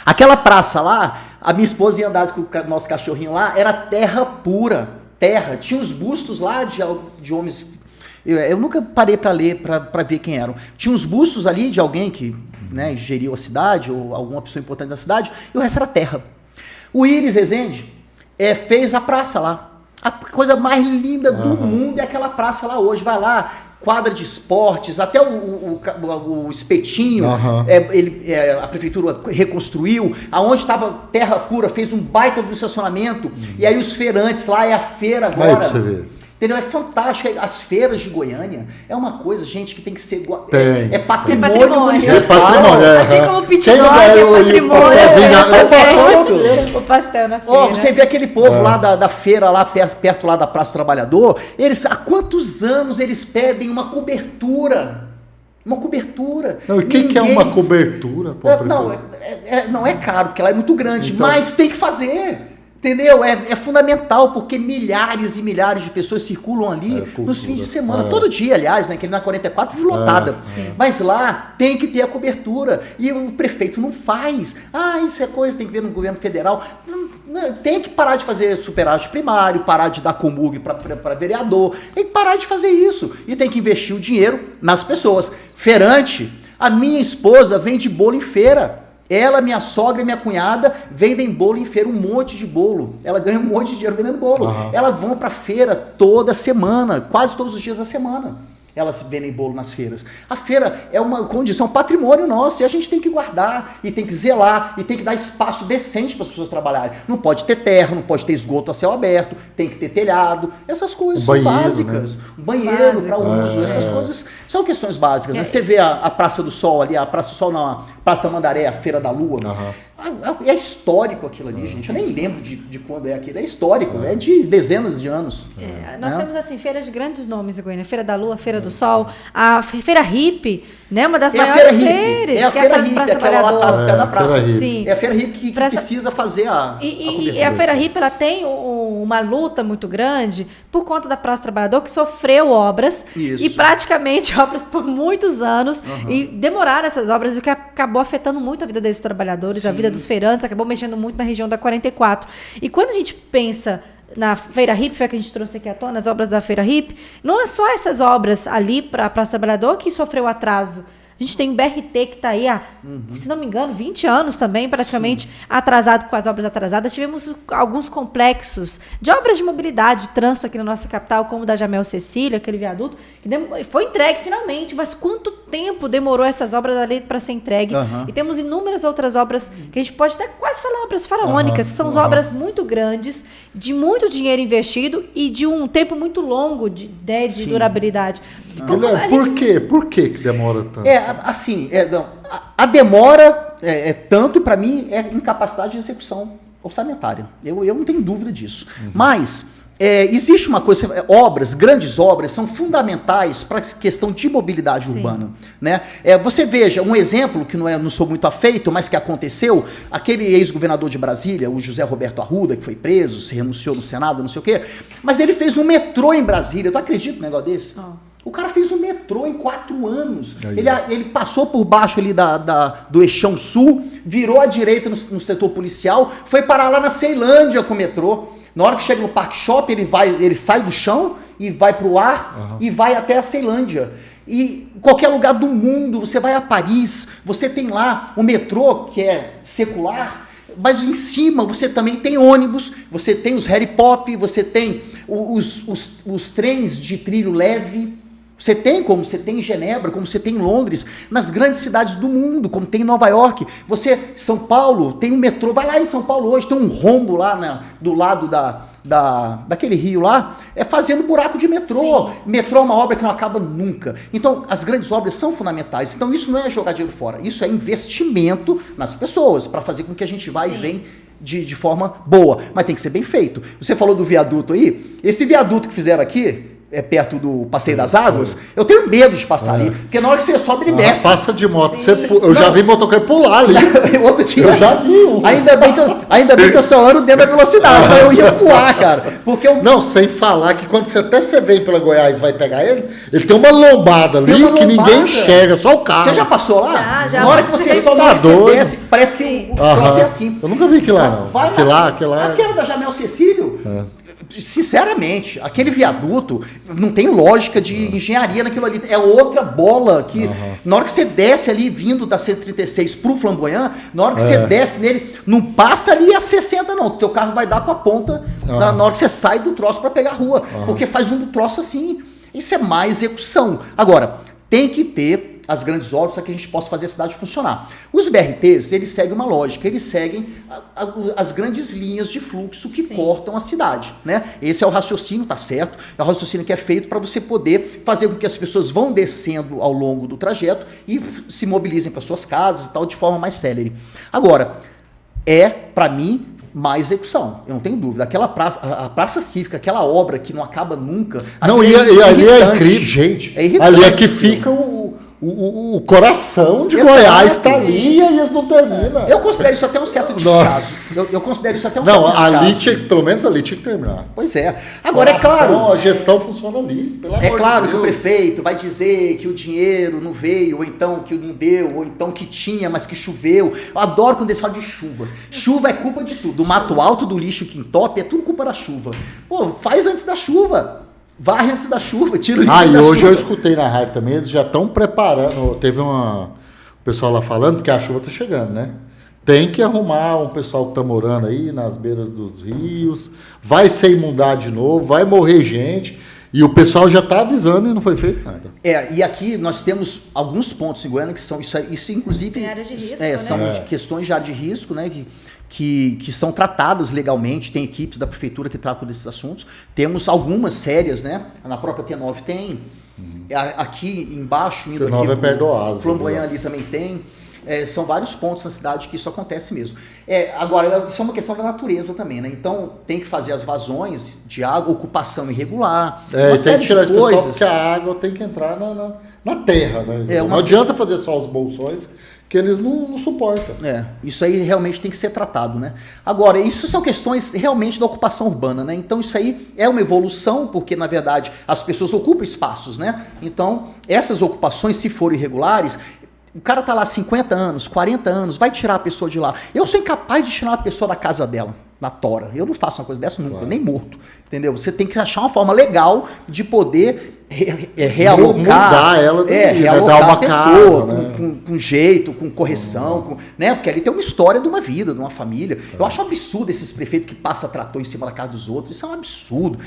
Aquela praça lá, a minha esposa ia andar com o nosso cachorrinho lá, era terra pura. Terra. Tinha os bustos lá de homens... Eu nunca parei para ler, para ver quem eram. Tinha uns bustos ali de alguém que geriu a cidade, ou alguma pessoa importante da cidade, e o resto era terra. O Iris Rezende fez a praça lá. A coisa mais linda do mundo é aquela praça lá hoje. Vai lá, quadra de esportes, até o espetinho, a prefeitura reconstruiu, aonde estava terra pura, fez um baita do estacionamento, e aí os feirantes lá, é a feira agora. Aí pra você ver. Entendeu? É fantástico. As feiras de Goiânia é uma coisa, gente, que tem que ser... É patrimônio municipal. É patrimônio, Assim como o pit dog é patrimônio. O pastel na feira. Você vê aquele povo lá da feira, lá perto lá da Praça do Trabalhador, há quantos anos eles pedem uma cobertura? Uma cobertura. Não, e quem quer uma cobertura? Não é caro, porque ela é muito grande, então, mas tem que fazer. Entendeu? É fundamental, porque milhares e milhares de pessoas circulam ali nos fins de semana. Todo dia, aliás, que na 44 vive lotada. Mas lá tem que ter a cobertura. E o prefeito não faz. Isso é coisa, tem que ver no governo federal. Tem que parar de fazer superávit primário, parar de dar comurgue para vereador. Tem que parar de fazer isso. E tem que investir o dinheiro nas pessoas. Feirante, a minha esposa vende bolo em feira. Ela, minha sogra e minha cunhada vendem bolo em feira, um monte de bolo. Ela ganha um monte de dinheiro vendendo bolo. Elas vão pra feira toda semana, quase todos os dias da semana. Elas vendem bolo nas feiras. A feira é uma condição, um patrimônio nosso, e a gente tem que guardar, e tem que zelar, e tem que dar espaço decente para as pessoas trabalharem. Não pode ter terra, não pode ter esgoto a céu aberto, tem que ter telhado. Essas coisas são básicas. Um banheiro para uso, essas coisas são questões básicas. Você vê a Praça do Sol ali, a Praça do Sol na Praça Mandaré, a Feira da Lua. É histórico aquilo ali, gente. Eu nem lembro de quando é aquilo. É histórico, é de dezenas de anos. Nós temos, assim, feiras de grandes nomes em Goiânia. Feira da Lua, Feira do Sol, a Feira Hippie, né? Uma das maiores feiras. É a Feira Hippie, aquela lá atrás da praça. Sim. É a Feira Hippie que precisa fazer a E a Feira Hippie, ela tem uma luta muito grande por conta da Praça do Trabalhador, que sofreu obras. Isso. E praticamente obras por muitos anos. E demoraram essas obras, o que acabou afetando muito a vida desses trabalhadores, a vida dos feirantes, acabou mexendo muito na região da 44. E quando a gente pensa na Feira Hippie, foi a que a gente trouxe aqui à tona, as obras da Feira Hippie, não é só essas obras ali para a Praça do Trabalhador que sofreu atraso. A gente tem o BRT que está aí há, se não me engano, 20 anos também, praticamente atrasado, com as obras atrasadas. Tivemos alguns complexos de obras de mobilidade, de trânsito aqui na nossa capital, como o da Jamel Cecília, aquele viaduto, que foi entregue finalmente, mas quanto tempo demorou essas obras ali para ser entregue. E temos inúmeras outras obras que a gente pode até quase falar obras faraônicas, que são obras muito grandes, de muito dinheiro investido e de um tempo muito longo de durabilidade. Por quê? Por que demora tanto? A demora tanto, para mim, é incapacidade de execução orçamentária. Eu não tenho dúvida disso. Mas existe uma coisa, grandes obras são fundamentais para a questão de mobilidade urbana. Né? Você veja, um exemplo que não sou muito afeito, mas que aconteceu, aquele ex-governador de Brasília, o José Roberto Arruda, que foi preso, se renunciou no Senado, não sei o quê, mas ele fez um metrô em Brasília. Tu acredita num negócio desse? O cara fez um metrô em 4 anos. Ele passou por baixo ali do Eixão Sul, virou à direita no setor policial, foi parar lá na Ceilândia com o metrô. Na hora que chega no Parque Shopping, ele sai do chão e vai para o ar e vai até a Ceilândia. E em qualquer lugar do mundo, você vai a Paris, você tem lá o metrô, que é secular, mas em cima você também tem ônibus, você tem os Harry Pop, você tem os trens de trilho leve. Você tem em Genebra, como você tem em Londres, nas grandes cidades do mundo, como tem em Nova York. São Paulo, tem um metrô, vai lá em São Paulo hoje, tem um rombo lá do lado daquele rio lá, fazendo buraco de metrô. Sim. Metrô é uma obra que não acaba nunca. Então, as grandes obras são fundamentais. Então, isso não é jogar dinheiro fora, isso é investimento nas pessoas, para fazer com que a gente vá e vem de forma boa. Mas tem que ser bem feito. Você falou do viaduto aí, esse viaduto que fizeram aqui, perto do Passeio das Águas, eu tenho medo de passar ali, porque na hora que você sobe, ele desce. Passa de moto. Eu já vi motoqueiro pular ali. Outro dia. Eu já vi. Ainda bem que eu só ando dentro da velocidade, mas eu ia voar, cara. Porque Não, sem falar que quando você vem pela Goiás e vai pegar ele tem uma lombada ali que ninguém enxerga, só o carro. Você já passou lá? Já na hora que você sobe, você desce, parece que o troço é assim. Eu nunca vi aquilo lá, não. Aquela da Jamel Cecílio, sinceramente, aquele viaduto não tem lógica de engenharia naquilo ali. É outra bola que, na hora que você desce ali, vindo da 136 pro Flamboyant, na hora que você desce nele, não passa ali a 60 não, que teu carro vai dar com a ponta na hora que você sai do troço para pegar a rua, porque faz um troço assim. Isso é má execução. Agora, tem que ter as grandes obras para que a gente possa fazer a cidade funcionar. Os BRTs, eles seguem uma lógica, eles seguem as grandes linhas de fluxo que cortam a cidade, né? Esse é o raciocínio, tá certo? É o raciocínio que é feito para você poder fazer com que as pessoas vão descendo ao longo do trajeto e se mobilizem para suas casas e tal, de forma mais célere. Agora, para mim, má execução, eu não tenho dúvida. Aquela praça, a praça cívica, aquela obra que não acaba nunca. Não, e ali é incrível, gente. É irritante. Ali é que fica o coração de Goiás está ali e aí eles não terminam. Eu considero isso até um certo descaso. Eu considero isso até um certo descaso. Pelo menos ali tinha que terminar. Pois é. Agora, é claro... A gestão funciona ali, pelo amor de Deus. É claro que o prefeito vai dizer que o dinheiro não veio, ou então que não deu, ou então que tinha, mas que choveu. Eu adoro quando eles falam de chuva. Chuva é culpa de tudo. Do mato alto, do lixo que entope, é tudo culpa da chuva. Pô, faz antes da chuva. Varre antes da chuva, tira o lixo da chuva. E hoje eu escutei na rádio também, eles já estão preparando, teve o pessoal lá falando que a chuva está chegando, né? Tem que arrumar um pessoal que está morando aí nas beiras dos rios, vai ser inundado de novo, vai morrer gente, e o pessoal já está avisando e não foi feito nada. E aqui nós temos alguns pontos em Goiânia que são, isso inclusive... Tem área de risco, são questões de área de risco, né? Que são tratadas legalmente, tem equipes da prefeitura que tratam desses assuntos. Temos algumas sérias, né? Na própria T9 tem. Aqui embaixo, indo T9 aqui é perto do Oásis, Flamboyant ali também tem. São vários pontos na cidade que isso acontece mesmo. Agora, isso é uma questão da natureza também, né? Então, tem que fazer as vazões de água, ocupação irregular. Tem que tirar esse pessoal porque a água tem que entrar na terra, né? Não adianta fazer só os bolsões, que eles não suportam. Isso aí realmente tem que ser tratado, né? Agora, isso são questões realmente da ocupação urbana, né? Então, isso aí é uma evolução, porque, na verdade, as pessoas ocupam espaços, né? Então, essas ocupações, se forem irregulares, o cara tá lá 50 anos, 40 anos, vai tirar a pessoa de lá. Eu sou incapaz de tirar uma pessoa da casa dela, na tora. Eu não faço uma coisa dessa nunca, nem morto. Entendeu? Você tem que achar uma forma legal de poder realocar. Mudar ela, realocar dar uma a pessoa casa, né? com jeito, com correção, né? Porque ali tem uma história de uma vida, de uma família. Eu acho um absurdo esses prefeitos que passam trator em cima da casa dos outros. Isso é um absurdo.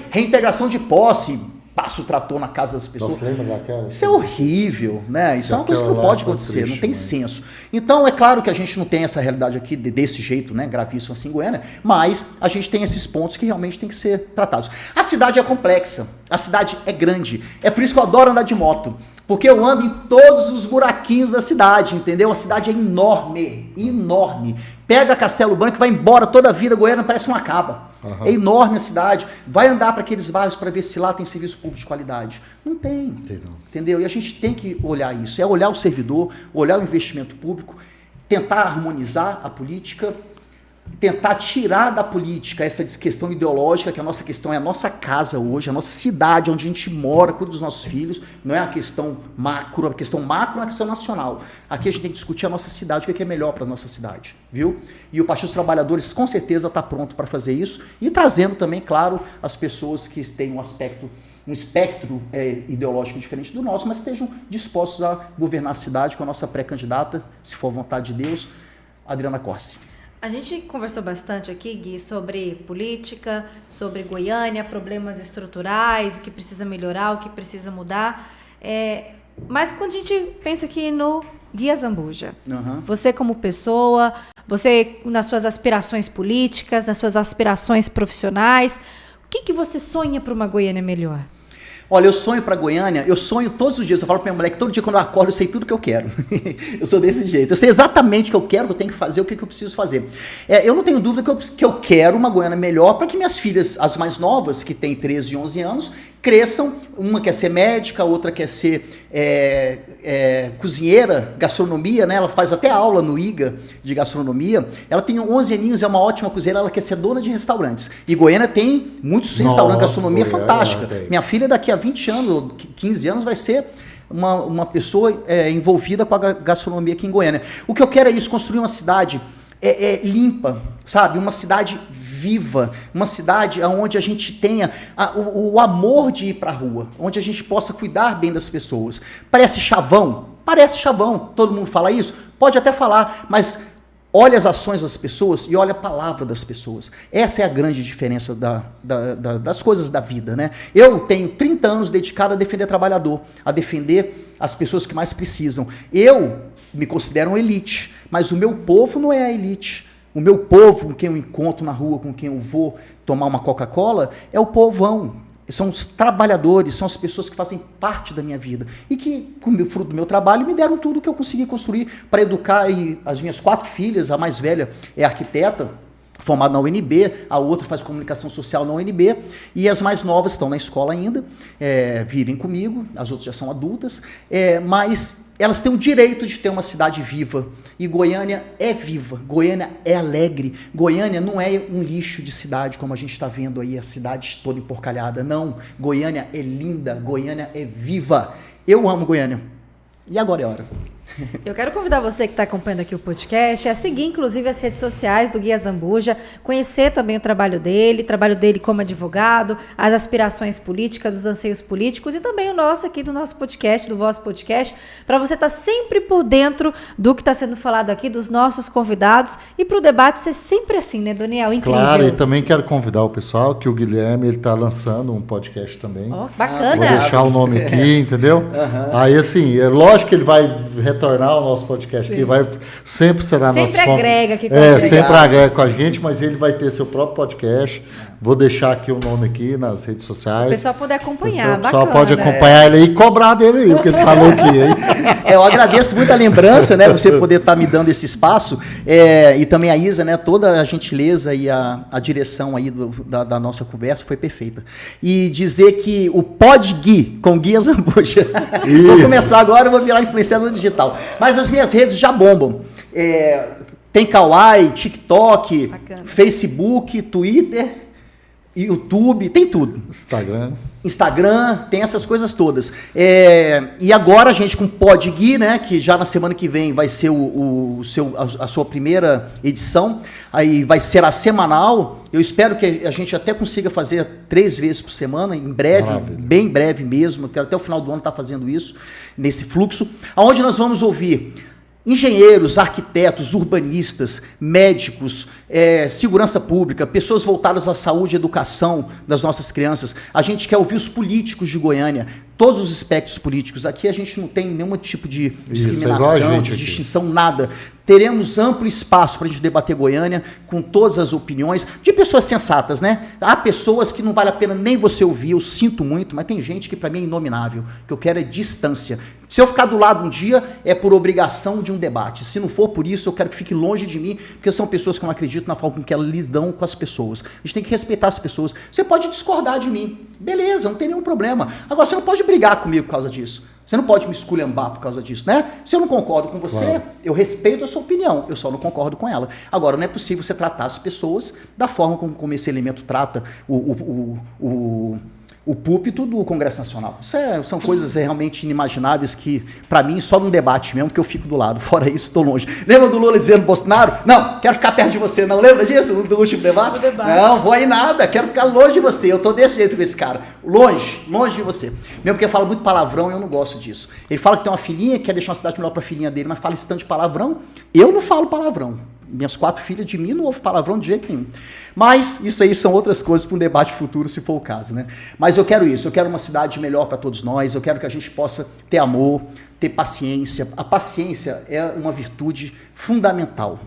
Reintegração de posse. passa o trator na casa das pessoas. Nossa, lembra daquela? Isso é horrível, né? Isso é uma coisa que não pode acontecer, triste, não tem né? senso. Então, é claro que a gente não tem essa realidade aqui desse jeito, né? Gravíssimo assim em Goiânia, mas a gente tem esses pontos que realmente tem que ser tratados. A cidade é complexa, a cidade é grande. É por isso que eu adoro andar de moto. Porque eu ando em todos os buraquinhos da cidade, entendeu? A cidade é enorme, enorme. Pega Castelo Branco e vai embora toda a vida, Goiânia parece uma caba. Uhum. É enorme a cidade. Vai andar para aqueles bairros para ver se lá tem serviço público de qualidade. Não tem, entendeu? E a gente tem que olhar isso. É olhar o servidor, olhar o investimento público, tentar harmonizar a política, tentar tirar da política essa questão ideológica, que a nossa questão é a nossa casa hoje, a nossa cidade, onde a gente mora, cuida dos nossos filhos, não é a questão macro, a questão macro é a questão nacional. Aqui a gente tem que discutir a nossa cidade, o que é melhor para a nossa cidade, viu? E o Partido dos Trabalhadores com certeza está pronto para fazer isso e trazendo também, claro, as pessoas que têm um espectro ideológico diferente do nosso, mas estejam dispostos a governar a cidade com a nossa pré-candidata, se for vontade de Deus, Adriana Corsi. A gente conversou bastante aqui, Gui, sobre política, sobre Goiânia, problemas estruturais, o que precisa melhorar, o que precisa mudar. Mas quando a gente pensa aqui no Gui Azambuja, você como pessoa, você nas suas aspirações políticas, nas suas aspirações profissionais, o que você sonha para uma Goiânia melhor? Olha, eu sonho para Goiânia, eu sonho todos os dias, eu falo para minha mulher que todo dia quando eu acordo eu sei tudo que eu quero. Eu sou desse jeito, eu sei exatamente o que eu quero, o que eu tenho que fazer, o que eu preciso fazer. Eu não tenho dúvida que eu quero uma Goiânia melhor para que minhas filhas, as mais novas, que têm 13 e 11 anos, cresçam, uma quer ser médica, outra quer ser cozinheira, gastronomia, né? Ela faz até aula no IGA de gastronomia, ela tem 11 aninhos, é uma ótima cozinheira, ela quer ser dona de restaurantes. E Goiânia tem muitos restaurantes de gastronomia fantástica. Minha filha daqui a 20 anos, 15 anos, vai ser uma pessoa envolvida com a gastronomia aqui em Goiânia. O que eu quero é isso, construir uma cidade limpa, sabe? Uma cidade viva, uma cidade onde a gente tenha o amor de ir para a rua, onde a gente possa cuidar bem das pessoas. Parece chavão? Parece chavão. Todo mundo fala isso? Pode até falar, mas olha as ações das pessoas e olha a palavra das pessoas. Essa é a grande diferença das coisas da vida, né? Eu tenho 30 anos dedicado a defender trabalhador, a defender as pessoas que mais precisam. Eu me considero elite, mas o meu povo não é a elite. O meu povo, com quem eu encontro na rua, com quem eu vou tomar uma Coca-Cola, é o povão. São os trabalhadores, são as pessoas que fazem parte da minha vida. E que, com o fruto do meu trabalho, me deram tudo que eu consegui construir para educar as minhas 4 filhas. A mais velha é arquiteta, formada na UNB, a outra faz comunicação social na UNB, e as mais novas estão na escola ainda, vivem comigo, as outras já são adultas, mas elas têm o direito de ter uma cidade viva. E Goiânia é viva, Goiânia é alegre, Goiânia não é um lixo de cidade, como a gente está vendo aí, a cidade toda emporcalhada. Não, Goiânia é linda, Goiânia é viva. Eu amo Goiânia. E agora é a hora. Eu quero convidar você que está acompanhando aqui o podcast a seguir, inclusive, as redes sociais do Gui Azambuja, conhecer também o trabalho dele como advogado, as aspirações políticas, os anseios políticos e também o nosso aqui do nosso podcast, do Voz Podcast, para você estar sempre por dentro do que está sendo falado aqui, dos nossos convidados e para o debate ser sempre assim, né, Daniel? Incrível. Claro, e também quero convidar o pessoal que o Guilherme está lançando um podcast também. Oh, bacana. Vou deixar o nome aqui, entendeu? Aí, assim, é lógico que ele vai retornar ao nosso podcast, que vai sempre será nosso sempre agrega aqui com a gente. Sempre agrega com a gente, mas ele vai ter seu próprio podcast. Vou deixar aqui o nome aqui nas redes sociais. O pessoal pode acompanhar, o pessoal pode acompanhar ele aí e cobrar dele aí, o que ele falou aqui. Eu agradeço muito a lembrança, né, você poder estar me dando esse espaço, e também a Isa, né, toda a gentileza e a direção aí da nossa conversa foi perfeita. E dizer que o Pod Gui, com Gui Azambuja, vou começar agora, eu vou virar influenciador digital. Mas as minhas redes já bombam. Tem Kawaii, TikTok, bacana, Facebook, Twitter, YouTube, tem tudo. Instagram, tem essas coisas todas. E agora a gente com o Pod Gui, né, que já na semana que vem vai ser a sua primeira edição, aí vai ser a semanal. Eu espero que a gente até consiga fazer 3 vezes por semana, em breve, bem breve mesmo. Quero até o final do ano estar fazendo isso, nesse fluxo, onde nós vamos ouvir engenheiros, arquitetos, urbanistas, médicos, segurança pública, pessoas voltadas à saúde e educação das nossas crianças. A gente quer ouvir os políticos de Goiânia, todos os espectros políticos. Aqui a gente não tem nenhum tipo de discriminação, de distinção, nada. Teremos amplo espaço para a gente debater Goiânia com todas as opiniões de pessoas sensatas, né? Há pessoas que não vale a pena nem você ouvir, eu sinto muito, mas tem gente que para mim é inominável. O que eu quero é distância. Se eu ficar do lado um dia, é por obrigação de um debate. Se não for por isso, eu quero que fique longe de mim, porque são pessoas que eu não acredito na forma com que elas lidam com as pessoas. A gente tem que respeitar as pessoas. Você pode discordar de mim. Beleza, não tem nenhum problema. Agora, você não pode brigar comigo por causa disso. Você não pode me esculhambar por causa disso, né? Se eu não concordo com você, claro, eu respeito a sua opinião, eu só não concordo com ela. Agora, não é possível você tratar as pessoas da forma como esse elemento trata o púlpito do Congresso Nacional. São coisas realmente inimagináveis que, para mim, só num debate mesmo que eu fico do lado. Fora isso, estou longe. Lembra do Lula dizendo Bolsonaro? Não, quero ficar perto de você. Não lembra disso? Do último debate? Não, vou aí nada. Quero ficar longe de você. Eu tô desse jeito com esse cara. Longe de você. Mesmo porque fala muito palavrão e eu não gosto disso. Ele fala que tem uma filhinha, que quer deixar uma cidade melhor para a filhinha dele, mas fala esse tanto de palavrão. Eu não falo palavrão. Minhas 4 filhas de mim não ouvem palavrão de jeito nenhum. Mas isso aí são outras coisas para um debate futuro, se for o caso, né? Mas eu quero isso, eu quero uma cidade melhor para todos nós, eu quero que a gente possa ter amor, ter paciência. A paciência é uma virtude fundamental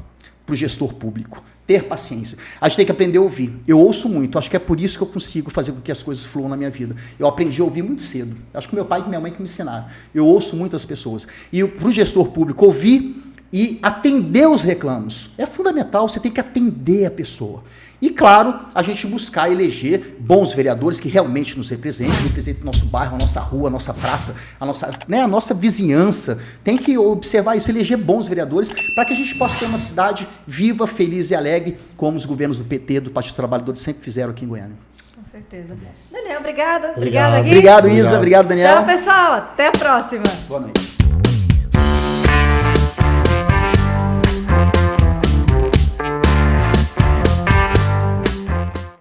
para o gestor público. Ter paciência. A gente tem que aprender a ouvir. Eu ouço muito, acho que é por isso que eu consigo fazer com que as coisas fluam na minha vida. Eu aprendi a ouvir muito cedo. Acho que meu pai e minha mãe que me ensinaram. Eu ouço muito as pessoas. E para o gestor público ouvir e atender os reclamos. É fundamental, você tem que atender a pessoa. E, claro, a gente buscar eleger bons vereadores que realmente nos representem o nosso bairro, a nossa rua, a nossa praça, a nossa vizinhança. Tem que observar isso, eleger bons vereadores para que a gente possa ter uma cidade viva, feliz e alegre, como os governos do PT, do Partido dos Trabalhadores, sempre fizeram aqui em Goiânia. Com certeza. Daniel, obrigada. Obrigada, Gui. Obrigado, Isa. Obrigado, Daniel. Tchau, pessoal. Até a próxima. Boa noite.